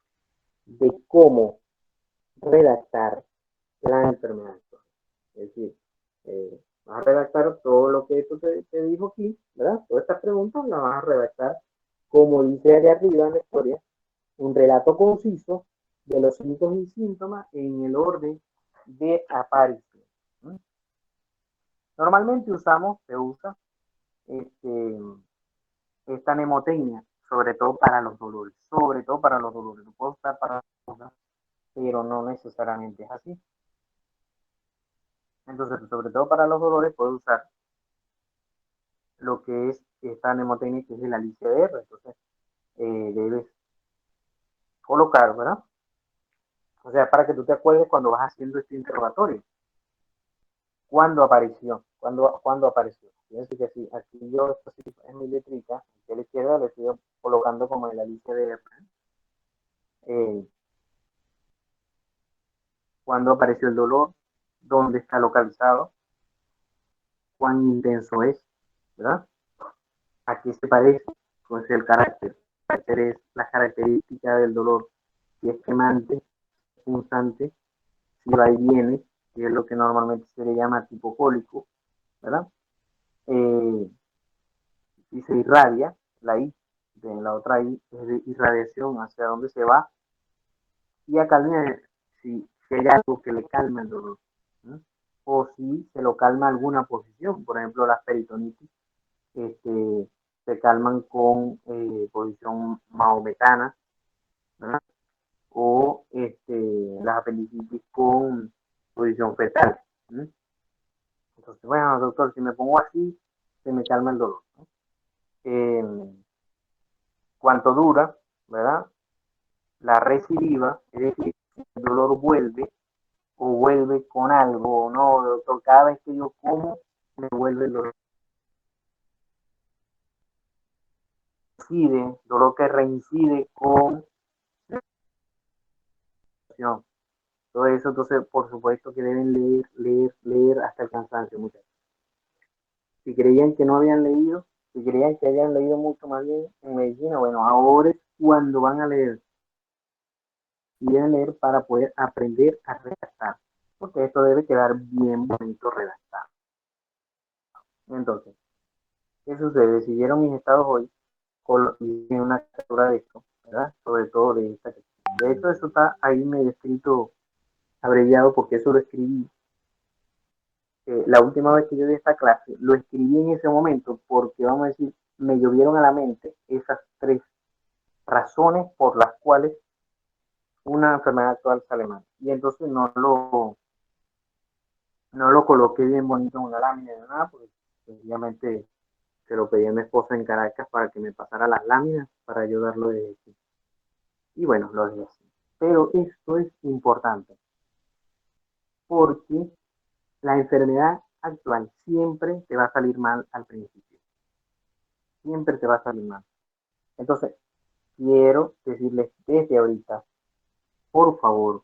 Speaker 1: de cómo redactar la enfermedad. Es decir, vas a redactar todo lo que esto te dijo aquí, ¿verdad? Todas estas preguntas las vas a redactar, como dice allá arriba en la historia, un relato conciso de los síntomas y síntomas en el orden de aparición. ¿Mm? Normalmente se usa este, esta mnemotecnia, sobre todo para los dolores, sobre todo para los dolores. Lo puedo usar para cosas, pero no necesariamente es así. Entonces, sobre todo para los dolores, puedo usar lo que es esta mnemotecnia que es de la lista de R. Entonces, debes colocar, ¿verdad? O sea, para que tú te acuerdes cuando vas haciendo este interrogatorio. ¿Cuándo apareció? ¿Cuándo apareció? Fíjense que si aquí yo en mi letrita, aquí a la izquierda le estoy colocando como en la lista de R. Eh, ¿Cuándo apareció el dolor? ¿Dónde está localizado? ¿Cuán intenso es? ¿Verdad? ¿A qué se parece? ¿Cuál es el carácter? El carácter es la característica del dolor. Si es quemante, punzante, si va y viene, que es lo que normalmente se le llama tipo cólico, ¿verdad? Eh, si se irradia, la I, de la otra I es de irradiación, hacia dónde se va, y acá si hay algo que le calma el dolor, ¿no? O si se lo calma alguna posición, por ejemplo, las peritonitis este, se calman con posición maometana, ¿verdad? O las apendicitis con posición fetal. ¿Sí? Entonces, bueno, doctor, si me pongo así, se me calma el dolor, ¿no? Eh, ¿Cuánto dura? ¿Verdad? La recidiva, es decir, si el dolor vuelve o vuelve con algo, no, doctor, cada vez que yo como, me vuelve el dolor. Dolor que reincide con la situación. Todo eso, entonces, por supuesto que deben leer, leer, leer hasta el cansancio, muchachos. Si creían que no habían leído, si creían que habían leído mucho más bien en medicina, bueno, ahora es cuando van a leer. Y deben leer para poder aprender a redactar, porque esto debe quedar bien bonito redactado. Entonces, ¿qué sucede? Si vieron mis estados hoy, hice una captura de esto, ¿verdad? Sobre todo de esta. De hecho, eso está ahí medio escrito abreviado porque eso lo escribí. La última vez que yo di esta clase, lo escribí en ese momento porque, vamos a decir, me llovieron a la mente esas tres razones por las cuales una enfermedad actual sale mal. Y entonces no lo coloqué bien bonito en una lámina de nada, porque sencillamente se lo pedí a mi esposa en Caracas para que me pasara las láminas para ayudarlo de aquí. Y bueno, lo dejé así. Pero esto es importante porque la enfermedad actual siempre te va a salir mal al principio. Siempre te va a salir mal. Entonces, quiero decirles desde ahorita, por favor,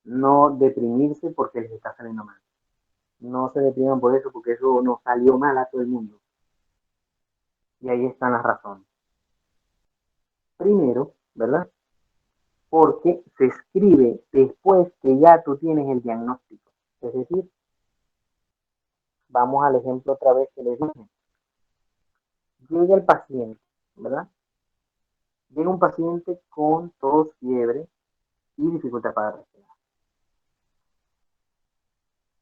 Speaker 1: no deprimirse porque les está saliendo mal. No se depriman por eso, porque eso nos salió mal a todo el mundo. Y ahí están las razones. Primero, ¿verdad? Porque se escribe después que ya tú tienes el diagnóstico. Es decir, vamos al ejemplo otra vez que les dije. Llega el paciente, ¿verdad? Llega un paciente con tos, fiebre y dificultad para respirar.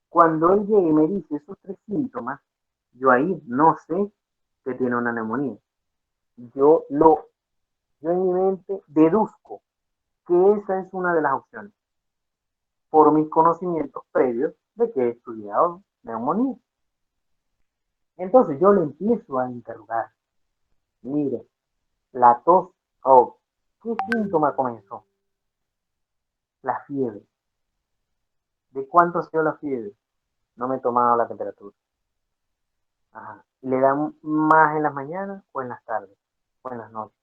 Speaker 1: Cuando él llega y me dice esos tres síntomas, yo ahí no sé que tiene una neumonía. Yo, lo, yo en mi mente deduzco que esa es una de las opciones por mis conocimientos previos de que he estudiado neumonía. Entonces yo le empiezo a interrogar. Mire, la tos, oh, ¿qué síntoma comenzó? La fiebre. ¿De cuánto ha sido la fiebre? No me he tomado la temperatura. Ajá. ¿Le dan más en las mañanas o en las tardes? O en las noches.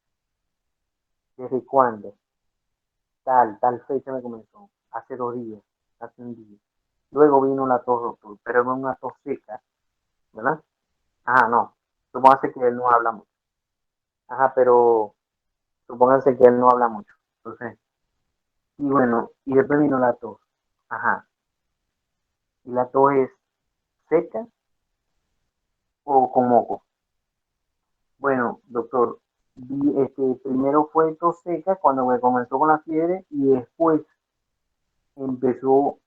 Speaker 1: ¿Desde cuándo? Tal fecha me comenzó. Hace 2 días, hace un día. Luego vino la tos, doctor, pero no una tos seca, ¿verdad? Ajá, no. Supóngase que él no habla mucho. Ajá, pero supónganse que él no habla mucho. Entonces, y bueno, y después vino la tos. Ajá. Y la tos es seca o con moco. Bueno, doctor, primero fue tos seca cuando me comenzó con la fiebre y después empezó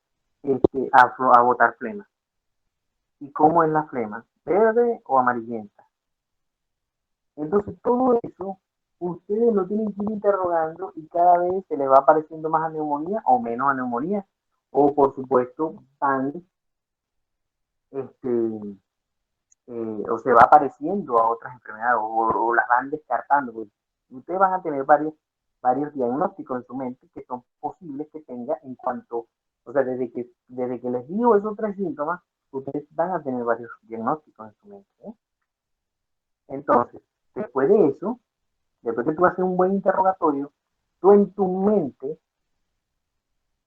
Speaker 1: a botar flema. ¿Y cómo es la flema? ¿Verde o amarillenta? Entonces todo eso ustedes lo tienen que ir interrogando y cada vez se les va apareciendo más a neumonía o menos a neumonía. O por supuesto van, este, o se va apareciendo a otras enfermedades o las van descartando. Pues ustedes van a tener varios diagnósticos en su mente que son posibles que tenga en cuanto, o sea, desde que les digo esos tres síntomas, ustedes van a tener varios diagnósticos en su mente. ¿Eh? Entonces, después de eso, después que tú haces un buen interrogatorio, tú en tu mente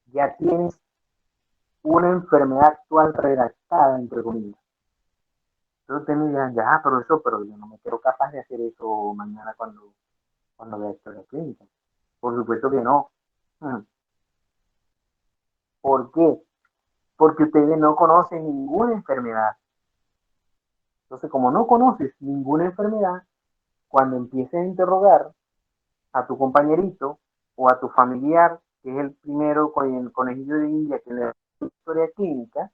Speaker 1: ya tienes una enfermedad actual redactada, entre comillas. Entonces ustedes me dirán, ya, pero yo no me quiero capaz de hacer eso mañana cuando vea historia clínica. Por supuesto que no. ¿Por qué? Porque ustedes no conocen ninguna enfermedad. Entonces, como no conoces ninguna enfermedad, cuando empieces a interrogar a tu compañerito o a tu familiar, que es el primero con el conejillo de India que le da historia clínica,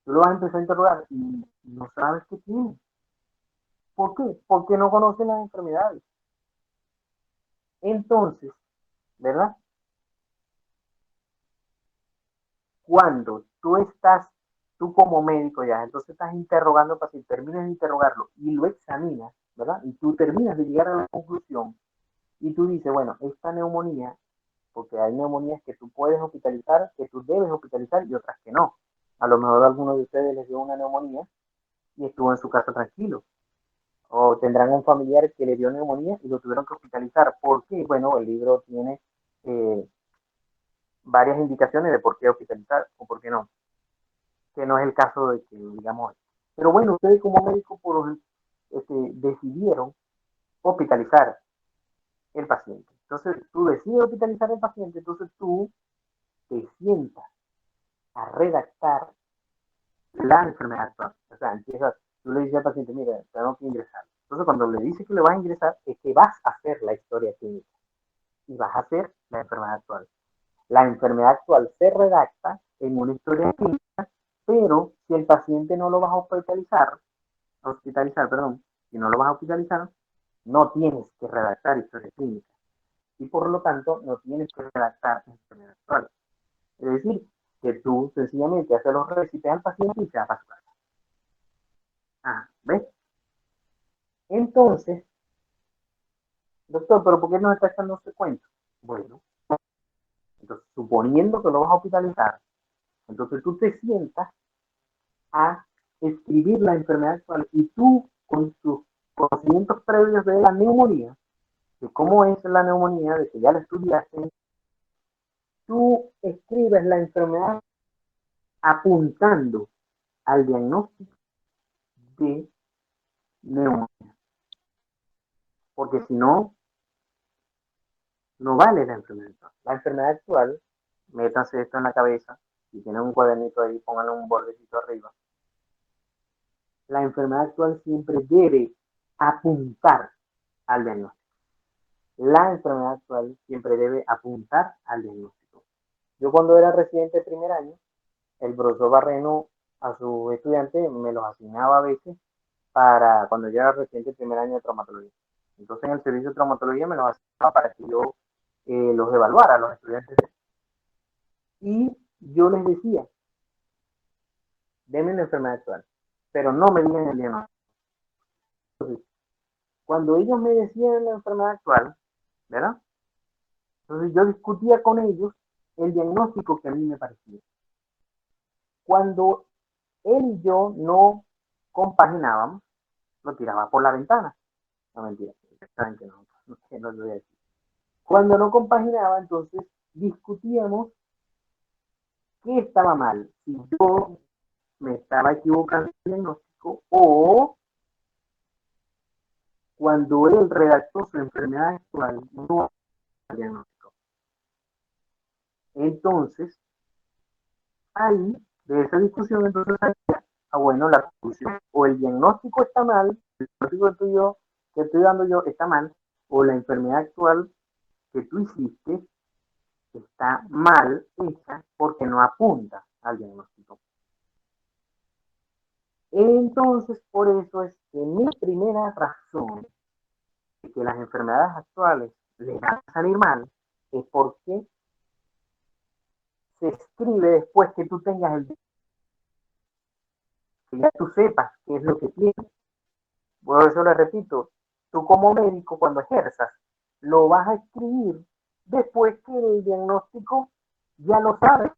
Speaker 1: tú lo vas a empezar a interrogar y no sabes qué tiene. ¿Por qué? Porque no conocen las enfermedades. Entonces, ¿verdad? Cuando tú como médico ya, entonces estás interrogando al paciente, terminas de interrogarlo y lo examinas, ¿verdad? Y tú terminas de llegar a la conclusión y tú dices, bueno, esta neumonía, porque hay neumonías que tú puedes hospitalizar, que tú debes hospitalizar y otras que no. A lo mejor a alguno de ustedes les dio una neumonía y estuvo en su casa tranquilo. O tendrán un familiar que le dio neumonía y lo tuvieron que hospitalizar. ¿Por qué? Bueno, el libro tiene eh, varias indicaciones de por qué hospitalizar o por qué no, que no es el caso de que, digamos, pero bueno, ustedes como médicos decidieron hospitalizar el paciente. Entonces, tú decides hospitalizar al paciente, entonces tú te sientas a redactar la enfermedad actual. O sea, tú le dices al paciente, mira, tengo que ingresar. Entonces, cuando le dices que le vas a ingresar, es que vas a hacer la historia clínica y vas a hacer la enfermedad actual. La enfermedad actual se redacta en una historia clínica, pero si el paciente no lo vas a hospitalizar, perdón, si no lo vas a hospitalizar, no tienes que redactar historia clínica y por lo tanto no tienes que redactar enfermedad actual. Es decir, que tú sencillamente haces los recipes al paciente y se va a pasar. Ah, ¿ves? Entonces, doctor, ¿pero por qué no está echando ese cuento? Bueno, entonces, suponiendo que lo vas a hospitalizar, entonces tú te sientas a escribir la enfermedad actual y tú, con tus conocimientos previos de la neumonía, de cómo es la neumonía, de que ya la estudiaste, tú escribes la enfermedad apuntando al diagnóstico de neumonía. Porque si no, no vale la enfermedad actual. La enfermedad actual, métanse esto en la cabeza, si tienen un cuadernito ahí, pónganle un bordecito arriba. La enfermedad actual siempre debe apuntar al diagnóstico. La enfermedad actual siempre debe apuntar al diagnóstico. Yo cuando era residente de primer año, el profesor Barreno a sus estudiantes me los asignaba a veces para cuando yo era residente de primer año de traumatología. Entonces en el servicio de traumatología me los asignaba para que yo los evaluara a los estudiantes. Y yo les decía, denme la enfermedad actual, pero no me digan el diagnóstico. Entonces, cuando ellos me decían la enfermedad actual, ¿verdad? Entonces yo discutía con ellos el diagnóstico que a mí me parecía. Cuando él y yo no compaginábamos, lo tiraba por la ventana. No, mentira, saben que no lo voy a decir. Cuando no compaginaba, entonces discutíamos qué estaba mal, si yo me estaba equivocando en el diagnóstico o cuando él redactó su enfermedad actual no el diagnóstico. Entonces, ahí, de esa discusión, entonces, bueno, la conclusión, o el diagnóstico está mal, el diagnóstico que estoy dando yo está mal, o la enfermedad actual que tú hiciste está mal hecha porque no apunta al diagnóstico. Entonces, por eso es que mi primera razón de que las enfermedades actuales les van a salir mal es porque se escribe después que tú tengas que ya tú sepas qué es lo que tienes. Por eso le repito, tú como médico cuando ejerzas, lo vas a escribir después que el diagnóstico ya lo sabes,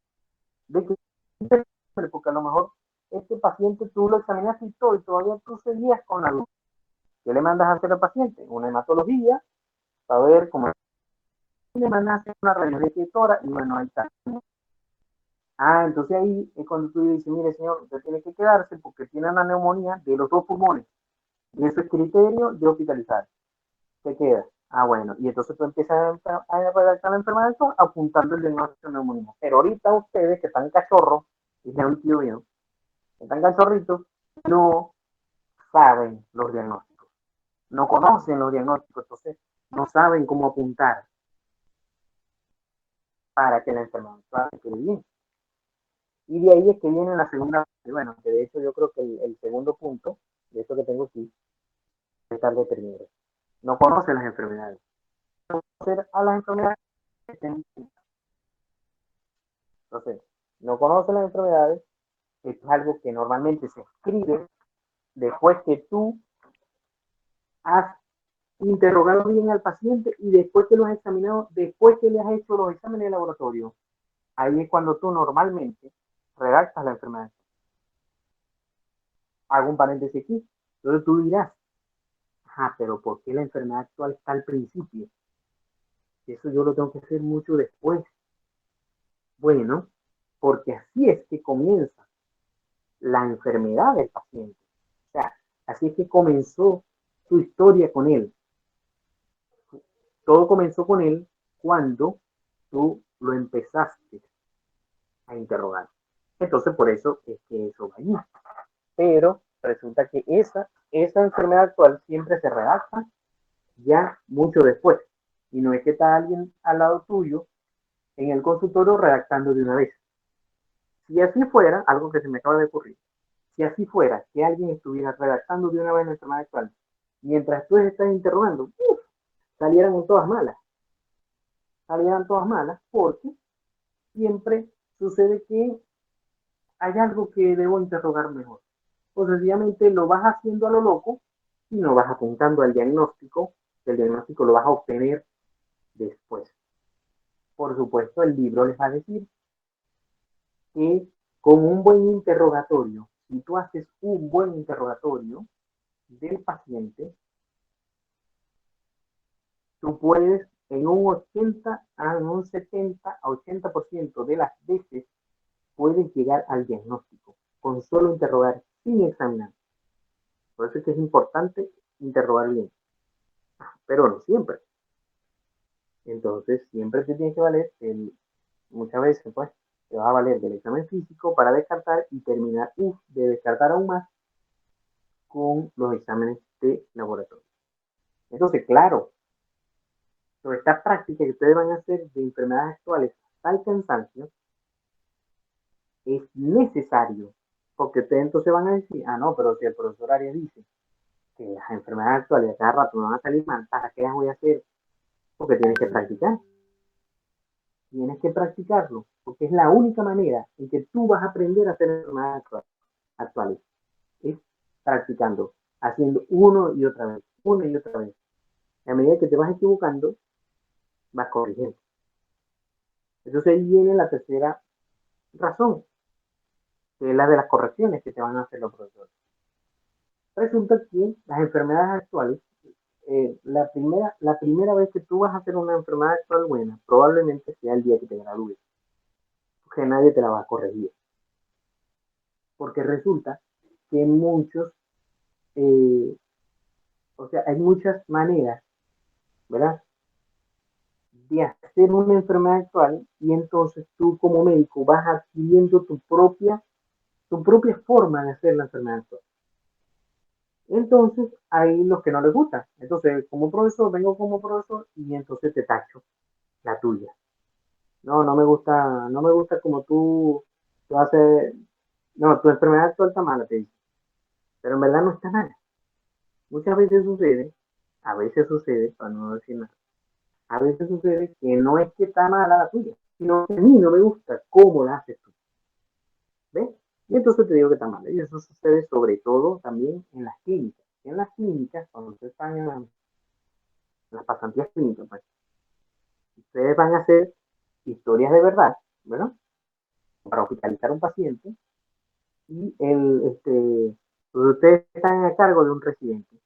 Speaker 1: de que porque a lo mejor este paciente tú lo examinaste y todo, y todavía tú seguías con la duda. ¿Qué le mandas a hacer al paciente? Una hematología, para ver cómo le mandas a hacer una radiodetectora, y bueno, ahí está. Ah, entonces ahí es cuando tú dices, mire señor, usted tiene que quedarse porque tiene una neumonía de los dos pulmones. Y eso es criterio de hospitalizar. Se queda. Ah, bueno. Y entonces tú empiezas a redactar la enfermedad apuntando el diagnóstico de neumonía. Pero ahorita ustedes que están cachorros, dice un tío mío, que están cachorritos, no saben los diagnósticos. No conocen los diagnósticos. Entonces no saben cómo apuntar para que la enfermedad quede bien. Y de ahí es que viene la segunda, bueno, que de hecho yo creo que el segundo punto de esto que tengo aquí es estar de primero. No conoce las enfermedades. conocer a las enfermedades que estén. Entonces, no conoce las enfermedades, esto es algo que normalmente se escribe después que tú has interrogado bien al paciente y después que lo has examinado, después que le has hecho los exámenes de laboratorio. Ahí es cuando tú normalmente redactas la enfermedad. Hago un paréntesis aquí. Entonces tú dirás, pero ¿por qué la enfermedad actual está al principio? Eso yo lo tengo que hacer mucho después. Bueno, porque así es que comienza la enfermedad del paciente. O sea, así es que comenzó su historia con él. Todo comenzó con él cuando tú lo empezaste a interrogar. Entonces, por eso es que eso va allí. Pero resulta que esa enfermedad actual siempre se redacta ya mucho después. Y no es que está alguien al lado tuyo en el consultorio redactando de una vez. Si así fuera, algo que se me acaba de ocurrir, si así fuera que alguien estuviera redactando de una vez la enfermedad actual, mientras tú estás interrogando, salieran todas malas. Salieran todas malas porque siempre sucede que hay algo que debo interrogar mejor. O sencillamente lo vas haciendo a lo loco y no vas apuntando al diagnóstico, que el diagnóstico lo vas a obtener después. Por supuesto, el libro les va a decir que con un buen interrogatorio, si tú haces un buen interrogatorio del paciente, tú puedes en un 80 a un 70 a 80% de las veces puedes llegar al diagnóstico con solo interrogar sin examinar. Por eso es que es importante interrogar bien, pero no siempre. Entonces, siempre te tiene que valer, muchas veces, pues, te va a valer del examen físico para descartar y terminar de descartar aún más con los exámenes de laboratorio. Entonces, claro, sobre esta práctica que ustedes van a hacer de enfermedades actuales hasta el cansancio, es necesario, porque ustedes entonces van a decir, no, pero si el profesor Arias dice que las enfermedades actuales a cada rato me van a salir mal, ¿para qué las voy a hacer? Porque tienes que practicar. Tienes que practicarlo, porque es la única manera en que tú vas a aprender a hacer enfermedades actuales. Es practicando, haciendo uno y otra vez, una y otra vez. A medida que te vas equivocando, vas corrigiendo. Entonces ahí viene la tercera razón, que es la de las correcciones que te van a hacer los profesores. Resulta que las enfermedades actuales, la primera vez que tú vas a hacer una enfermedad actual buena, probablemente sea el día que te gradúes, porque nadie te la va a corregir. Porque resulta que hay muchas maneras, ¿verdad?, de hacer una enfermedad actual y entonces tú como médico vas adquiriendo tu propia forma de hacer la enfermedad actual. Entonces hay los que no les gusta. Entonces, como profesor, vengo como profesor y entonces te tacho la tuya. No, no me gusta como tú haces, no, tu enfermedad actual está mala, te dice. Pero en verdad no está mala. Muchas veces sucede, a veces sucede, para no decir nada, a veces sucede que no es que está mala la tuya, sino que a mí no me gusta cómo la haces tú. ¿Ves? Y entonces te digo que está mala. Y eso sucede sobre todo también en las clínicas. En las clínicas, cuando ustedes están en las pasantías clínicas, pues, ustedes van a hacer historias de verdad, ¿verdad? Para hospitalizar a un paciente y ustedes están a cargo de un residente.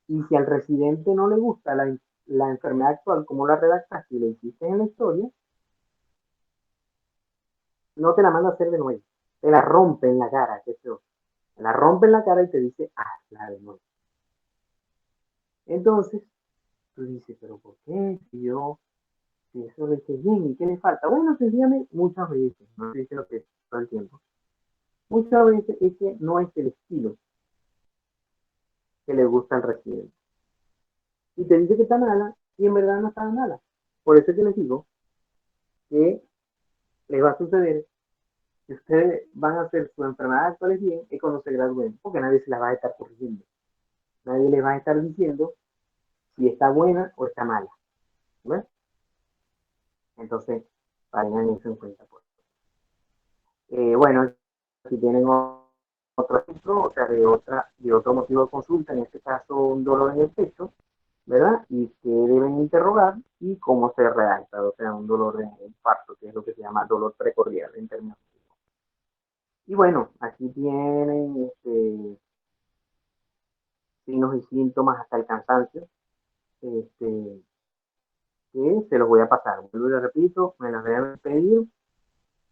Speaker 1: Y si al residente no le gusta la enfermedad actual como la redactaste y la hiciste en la historia, no te la manda a hacer de nuevo. Te la rompe en la cara, que eso. Te la rompe en la cara y te dice, hazla de nuevo. Entonces, tú dices, pero ¿por qué? Si eso le hice bien, ¿y qué le falta? Bueno, sencillamente, muchas veces, no dice lo que todo el tiempo, muchas veces es que no es el estilo que le gusta al residente. Y te dice que está mala, y en verdad no está mala. Por eso es que les digo que les va a suceder que ustedes van a hacer su enfermedad actual bien y cuando se gradúen, porque nadie se la va a estar corrigiendo. Nadie les va a estar diciendo si está buena o está mala. ¿ves? Entonces, tengan eso en cuenta. Pues. Bueno, si tienen otro ejemplo, o sea, de otro motivo de consulta, en este caso un dolor en el pecho, ¿verdad? Y que deben interrogar y cómo se redacta, o sea, un dolor de infarto, que es lo que se llama dolor precordial en términos. Y bueno, aquí tienen signos y síntomas hasta el cansancio, este, que se los voy a pasar. Vuelvo y les repito, me las deben pedir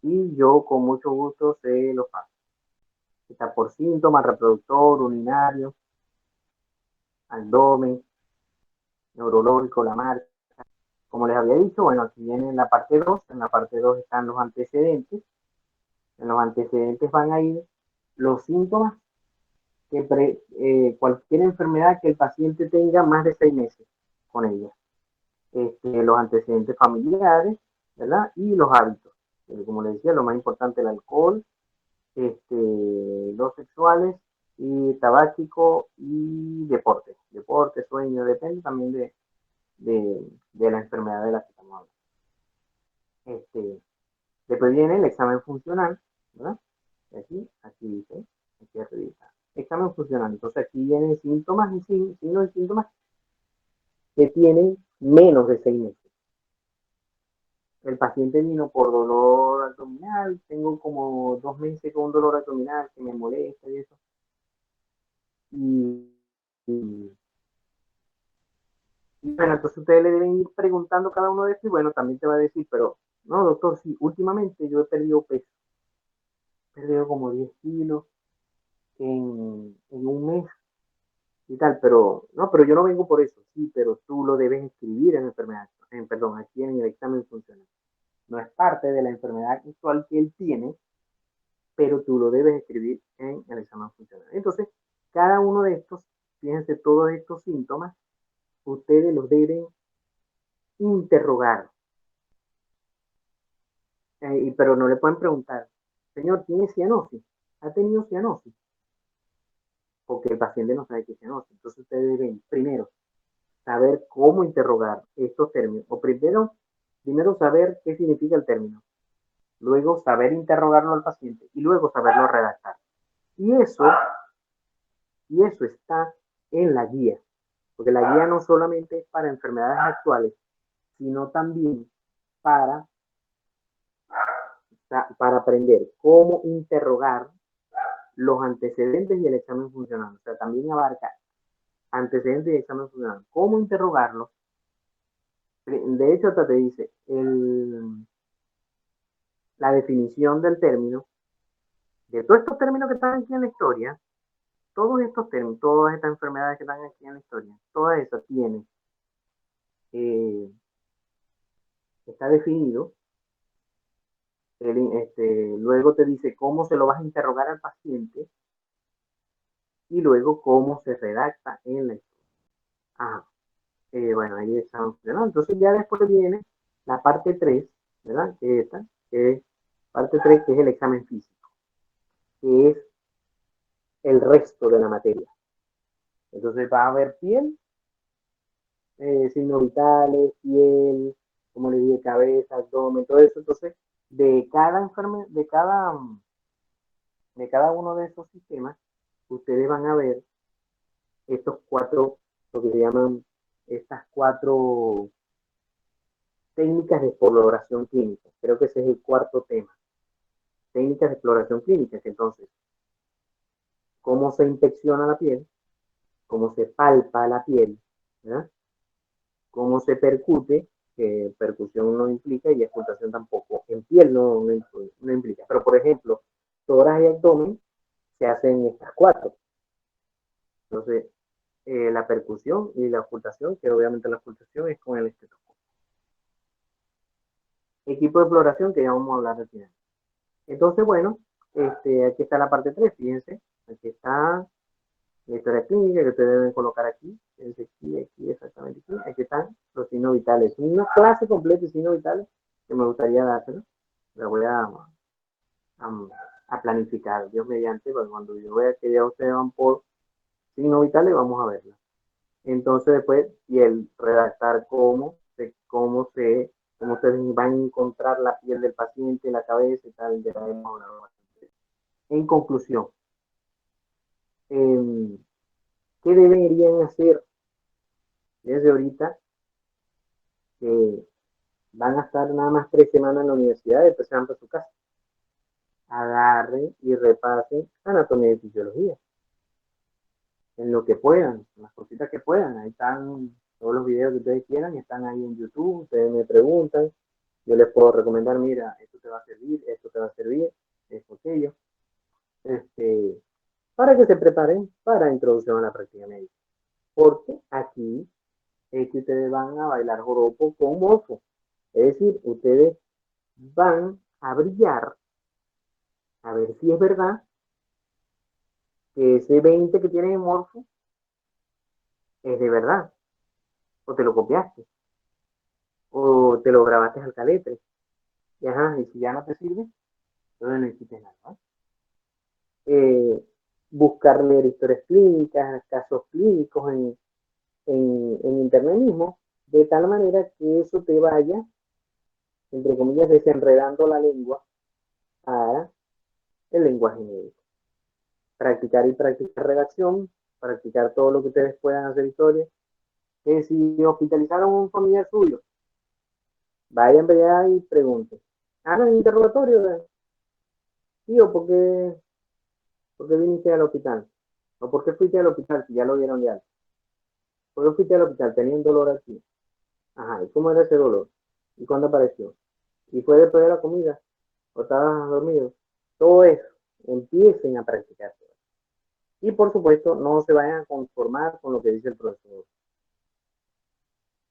Speaker 1: y yo con mucho gusto se los paso. Está por síntomas, reproductor, urinario, abdomen, neurológico, la marca. Como les había dicho, bueno, aquí viene la parte 2. En la parte 2 están los antecedentes. En los antecedentes van a ir los síntomas cualquier enfermedad que el paciente tenga más de 6 meses con ella. Los antecedentes familiares, ¿verdad? Y los hábitos. Como les decía, lo más importante, el alcohol, los sexuales y tabáquico y deporte. Deporte, sueño, depende también de la enfermedad de la que estamos hablando. Después viene el examen funcional, ¿verdad? Aquí dice, aquí arriba. Examen funcional. Entonces aquí vienen síntomas y signos y síntomas que tienen menos de 6 meses. El paciente vino por dolor abdominal, tengo como 2 meses con un dolor abdominal que me molesta y eso. Y, y, y bueno, entonces ustedes le deben ir preguntando cada uno de estos y bueno, también te va a decir, pero no, doctor, sí, últimamente yo he perdido peso, he perdido como 10 kilos en un mes y tal, pero no, pero yo no vengo por eso, sí, pero tú lo debes escribir en enfermedad, perdón, aquí en el examen funcional. No es parte de la enfermedad actual que él tiene, pero tú lo debes escribir en el examen funcional. Entonces, cada uno de estos, fíjense, todos estos síntomas, ustedes los deben interrogar, pero no le pueden preguntar, señor, ¿tiene cianosis? ¿Ha tenido cianosis? Porque el paciente no sabe qué es cianosis. Entonces, ustedes deben, primero, saber cómo interrogar estos términos. O primero saber qué significa el término. Luego, saber interrogarlo al paciente. Y luego, saberlo redactar. Y eso está en la guía. Porque la guía no solamente es para enfermedades actuales, sino también para, para aprender cómo interrogar los antecedentes y el examen funcional. O sea, también abarca antecedentes y examen funcional. ¿Cómo interrogarlos? De hecho, hasta te dice la definición del término, de todos estos términos que están aquí en la historia, todos estos términos, todas estas enfermedades que están aquí en la historia, todas esas tienen, eh, está definido. Luego te dice cómo se lo vas a interrogar al paciente y luego cómo se redacta en la historia. Ajá. Bueno, ahí estamos. ¿No? Entonces ya después viene la parte 3, ¿verdad? Que es parte 3, que es el examen físico, que es el resto de la materia. Entonces va a haber piel, signos vitales, piel, como le dije, cabeza, abdomen, todo eso. Entonces, de cada uno de esos sistemas, ustedes van a ver estos cuatro, lo que se llaman estas cuatro técnicas de exploración clínica. Creo que ese es el cuarto tema. Técnicas de exploración clínica. Entonces, cómo se inspecciona la piel, cómo se palpa la piel, ¿verdad? Cómo se percute, que percusión no implica y escultación tampoco. En piel no implica. Pero, por ejemplo, tórax y abdomen se hacen estas cuatro. Entonces, la percusión y la ocultación, que obviamente la ocultación es con el estetoscopio. Equipo de exploración, que ya vamos a hablar al final. Entonces, bueno, aquí está la parte 3, fíjense, aquí está la historia clínica que ustedes deben colocar aquí, fíjense aquí, exactamente aquí están los signos vitales. Una clase completa de signos vitales que me gustaría dárselo, la voy a planificar, Dios mediante, pues cuando yo vea que ya ustedes van por signos vitales, vamos a verla. Entonces después, y el redactar cómo cómo se van a encontrar la piel del paciente, la cabeza y tal, ya hemos hablado bastante. En conclusión, eh, ¿qué deberían hacer desde ahorita? Que van a estar nada más 3 semanas en la universidad y después se van para su casa. Agarren y repasen anatomía y fisiología en lo que puedan, en las cositas que puedan. Ahí están todos los videos que ustedes quieran, están ahí en YouTube, ustedes me preguntan, yo les puedo recomendar, mira, esto te va a servir, esto te va a servir, esto, aquello, para que se preparen para introducción a la práctica médica. Porque aquí es que ustedes van a bailar joropo con mozo. Es decir, ustedes van a brillar a ver si es verdad que ese 20 que tienen en morfo es de verdad, o te lo copiaste, o te lo grabaste al caletre. Y, ajá, y si ya no te sirve, entonces no hiciste nada, ¿no? Eh, Buscar leer historias clínicas, casos clínicos en internet mismo, de tal manera que eso te vaya, entre comillas, desenredando la lengua para el lenguaje médico. Practicar y practicar redacción, practicar todo lo que ustedes puedan hacer historia. Que si hospitalizaron a un familiar suyo, vayan allá y pregunten. Hagan interrogatorio, tío, ¿por qué viniste al hospital? ¿O por qué fuiste al hospital si ya lo vieron de alta? ¿Por qué fuiste al hospital? Tenía un dolor aquí. Ajá, ¿y cómo era ese dolor? ¿Y cuándo apareció? ¿Y fue después de la comida? ¿O estabas dormido? Todo eso, empiecen a practicar. Y por supuesto, no se vayan a conformar con lo que dice el profesor.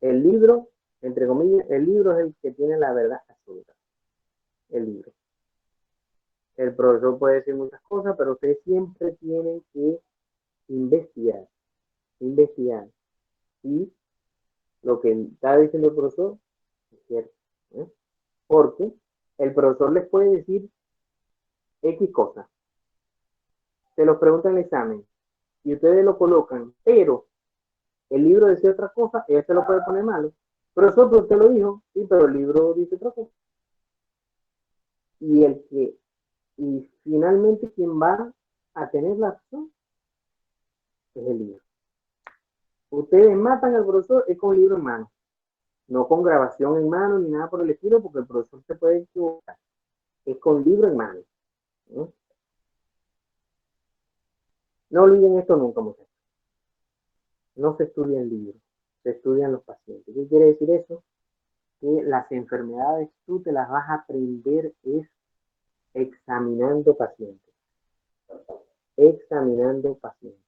Speaker 1: El libro, entre comillas, el libro es el que tiene la verdad absoluta. El libro. El profesor puede decir muchas cosas, pero ustedes siempre tienen que investigar, investigar. Y lo que está diciendo el profesor es cierto. ¿Eh? Porque el profesor les puede decir X cosas. Se los pregunta en el examen y ustedes lo colocan, pero el libro decía otra cosa, él se lo puede poner malo. Profesor, pero usted lo dijo, sí, pero el libro dice otra cosa. Y el que, y finalmente quien va a tener la razón es el libro. Ustedes matan al profesor es con libro en mano, no con grabación en mano ni nada por el estilo, porque el profesor se puede equivocar. Es con libro en mano. ¿No? No olviden esto nunca, muchachos. No se estudian libros, se estudian los pacientes. ¿Qué quiere decir eso? Que las enfermedades tú te las vas a aprender es examinando pacientes. Examinando pacientes.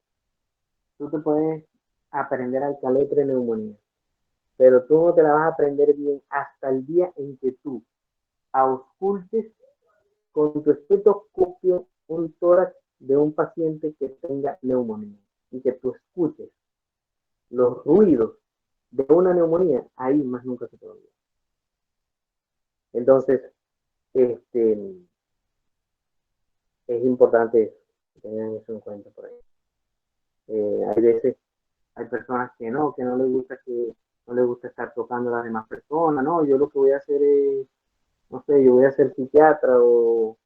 Speaker 1: Tú te puedes aprender al caletre neumonía, pero tú no te la vas a aprender bien hasta el día en que tú auscultes con tu estetoscopio un tórax de un paciente que tenga neumonía y que tú escuches los ruidos de una neumonía, ahí más nunca se te olvida. Entonces, este, es importante que tengan eso en cuenta por ahí. Hay veces, hay personas que no les gusta no les gusta estar tocando a las demás personas, no, yo lo que voy a hacer es, no sé, yo voy a ser psiquiatra o,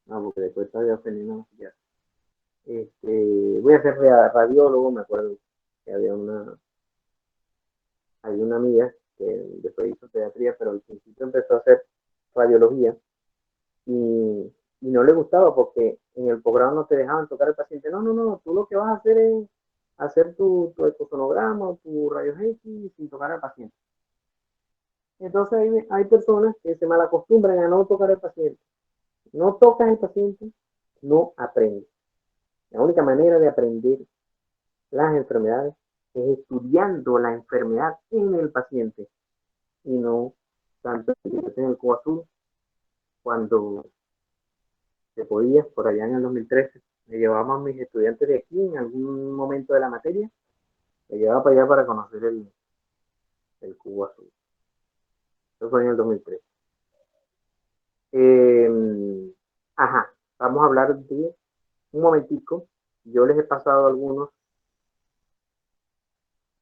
Speaker 1: no, porque después está ofendiendo a los psiquiatras. Voy a ser radiólogo, me acuerdo que hay una amiga que después hizo pediatría, pero al principio empezó a hacer radiología y no le gustaba porque en el programa no te dejaban tocar al paciente. No, no, no, tú lo que vas a hacer es hacer tu ecosonograma o tu rayos X sin tocar al paciente. Entonces hay personas que se malacostumbran a no tocar al paciente. No tocas al paciente, no aprendes. La única manera de aprender las enfermedades es estudiando la enfermedad en el paciente y no tanto en el cubo azul cuando se podía, por allá en el 2013, me llevaban a mis estudiantes de aquí en algún momento de la materia, me llevaba para allá para conocer el cubo azul. Eso fue en el 2013. Ajá, vamos a hablar de un momentico. Yo les he pasado a algunos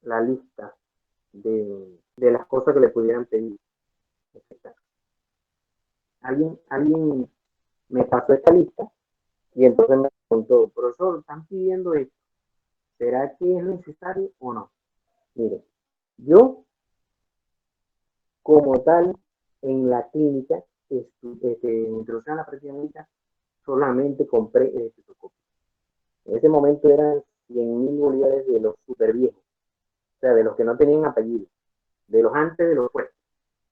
Speaker 1: la lista de de las cosas que le pudieran pedir. Alguien me pasó esta lista y entonces me preguntó, profesor, ¿están pidiendo esto? ¿Será que es necesario o no? Mire, yo como tal en la clínica, en introducción a la práctica médica, solamente compré el estetoscopio. En ese momento eran 100.000 bolívares de los super viejos, o sea, de los que no tenían apellido, de los antes de los después.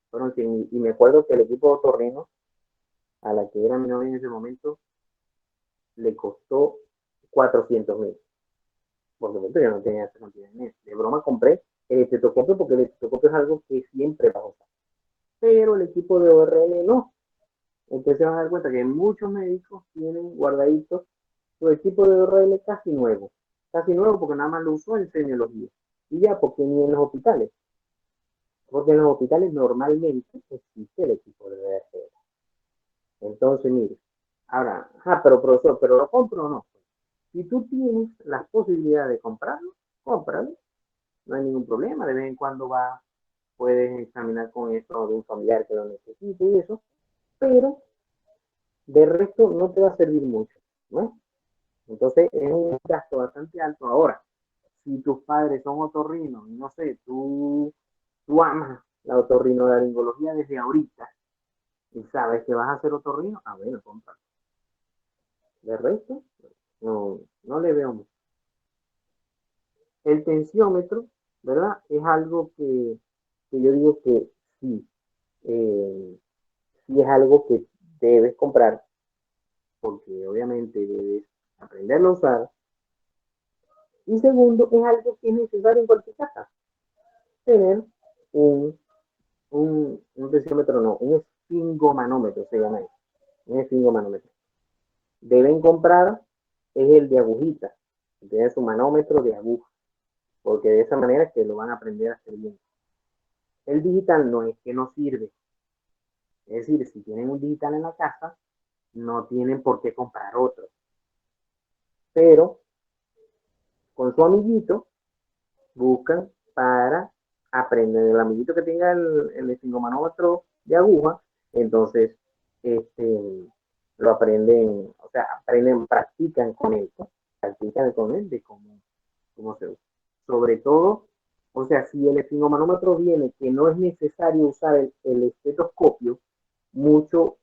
Speaker 1: Fueron 100.000. Y me acuerdo que el equipo de otorrino, a la que era mi novia en ese momento, le costó 400.000. Por supuesto, yo no tenía esa cantidad de dinero. De broma compré el estetoscopio porque el estetoscopio es algo que siempre va a usar. Pero el equipo de ORL no. Entonces se van a dar cuenta que muchos médicos tienen guardaditos su equipo de ORL casi nuevo porque nada más lo usó en semiología. Y ya, porque ni en los hospitales, porque en los hospitales normalmente existe el equipo de ORL. Entonces, mire, ahora, pero profesor, ¿pero lo compro o no? Si tú tienes las posibilidades de comprarlo, cómpralo, no hay ningún problema, de vez en cuando puedes examinar con eso de un familiar que lo necesite y eso, pero de resto no te va a servir mucho, ¿no? Entonces es un gasto bastante alto. Ahora, si tus padres son otorrinos, no sé, tú amas la otorrinolaringología desde ahorita y sabes que vas a hacer otorrino, bueno, compra. De resto, no le veo mucho. El tensiómetro, ¿verdad? Es algo que yo digo que sí, sí es algo que debes comprar, porque obviamente debes aprenderlo a usar. Y segundo, es algo que es necesario en cualquier casa, tener un, un tensiómetro, no, un esfingomanómetro se llama eso, un esfingomanómetro. Deben comprar, es el de agujita, tiene su manómetro de aguja, porque de esa manera es que lo van a aprender a hacer bien. El digital no es que no sirve, es decir, si tienen un digital en la casa, no tienen por qué comprar otro. Pero con su amiguito buscan para aprender. El amiguito que tenga el esfingomanómetro de aguja, entonces lo aprenden, o sea, practican con él, ¿no? Practican con él de cómo se usa. Sobre todo, o sea, si el esfingomanómetro viene que no es necesario usar el estetoscopio, mucho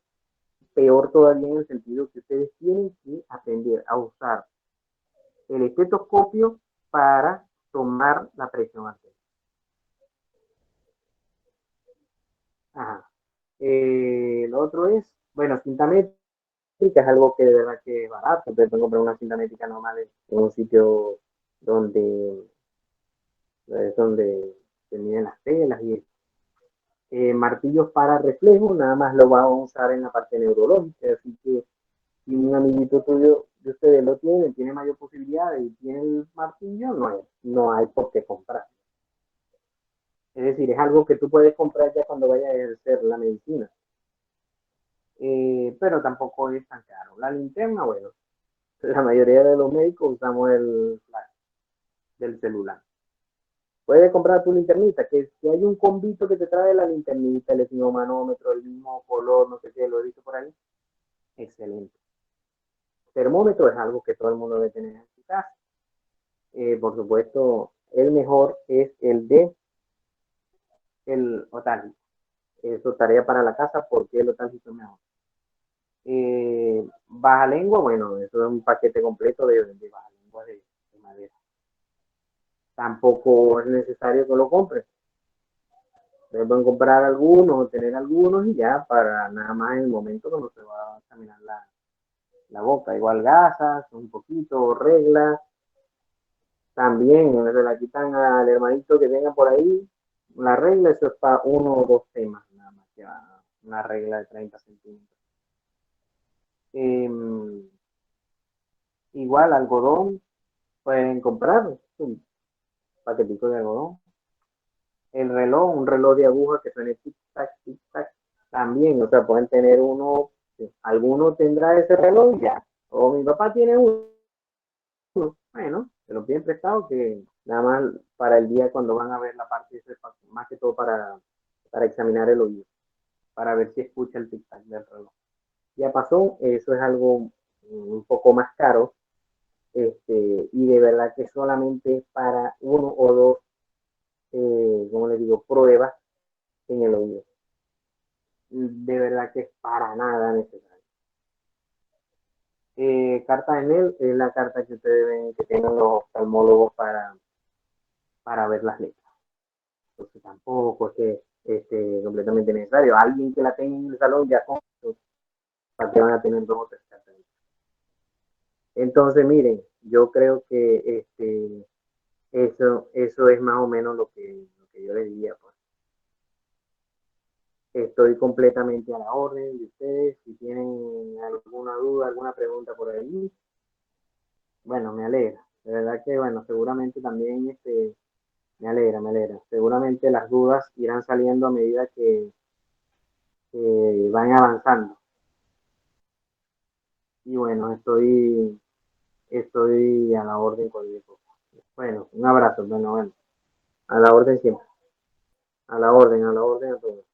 Speaker 1: peor todavía en el sentido que ustedes tienen que aprender a usar el estetoscopio para tomar la presión arterial. Ajá. Lo otro es, bueno, cinta métrica es algo que de verdad que es barato. Ustedes pueden comprar una cinta métrica normal en un sitio donde es donde se miden las telas y martillos para reflejo, nada más lo vamos a usar en la parte neurológica, así que si un amiguito tuyo de ustedes lo tiene mayor posibilidad y tiene el martillo, no hay por qué comprar. Es decir, es algo que tú puedes comprar ya cuando vayas a ejercer la medicina. Pero tampoco es tan caro. La linterna, bueno, la mayoría de los médicos usamos el flash del celular. Puedes comprar tu linternita, que si hay un combito que te trae la linternita, el esfingomanómetro, el mismo color, no sé qué, lo he visto por ahí, excelente. Termómetro es algo que todo el mundo debe tener en su casa. Por supuesto, el mejor es el de el otálgico. Eso tarea para la casa porque el otálgico es mejor. Baja lengua, bueno, eso es un paquete completo de baja lengua de madera. Tampoco es necesario que lo compres. Pueden comprar algunos, tener algunos y ya para nada más en el momento cuando se va a examinar la boca. Igual gasas, un poquito, reglas. También se la quitan al hermanito que tenga por ahí. La regla, eso es para uno o dos temas, nada más que una regla de 30 centímetros. Igual algodón, pueden comprar un paquetico de algodón. El reloj, un reloj de aguja que suene tic tac, también, o sea, pueden tener uno, alguno tendrá ese reloj y ya. O mi papá tiene uno, bueno, se lo piden prestado que nada más para el día cuando van a ver la parte, eso es más que todo para examinar el oído, para ver si escucha el tic-tac del reloj. Ya pasó, eso es algo un poco más caro, y de verdad que solamente para uno o dos, como les digo, pruebas en el oído. De verdad que es para nada necesario. Carta de NEL es la carta que ustedes ven que tienen los oftalmólogos para ver las letras. Entonces tampoco es que completamente necesario. Alguien que la tenga en el salón ya con para que van a tener dos o tres cartas. Entonces, miren, yo creo que eso es más o menos lo que yo les diría. Pues. Estoy completamente a la orden de ustedes. Si tienen alguna duda, alguna pregunta por ahí, bueno, me alegra. De verdad que, bueno, seguramente también me alegra, me alegra. Seguramente las dudas irán saliendo a medida que van avanzando. Y bueno, estoy a la orden cualquier cosa. Bueno, un abrazo, bueno, a la orden siempre. A la orden a todos.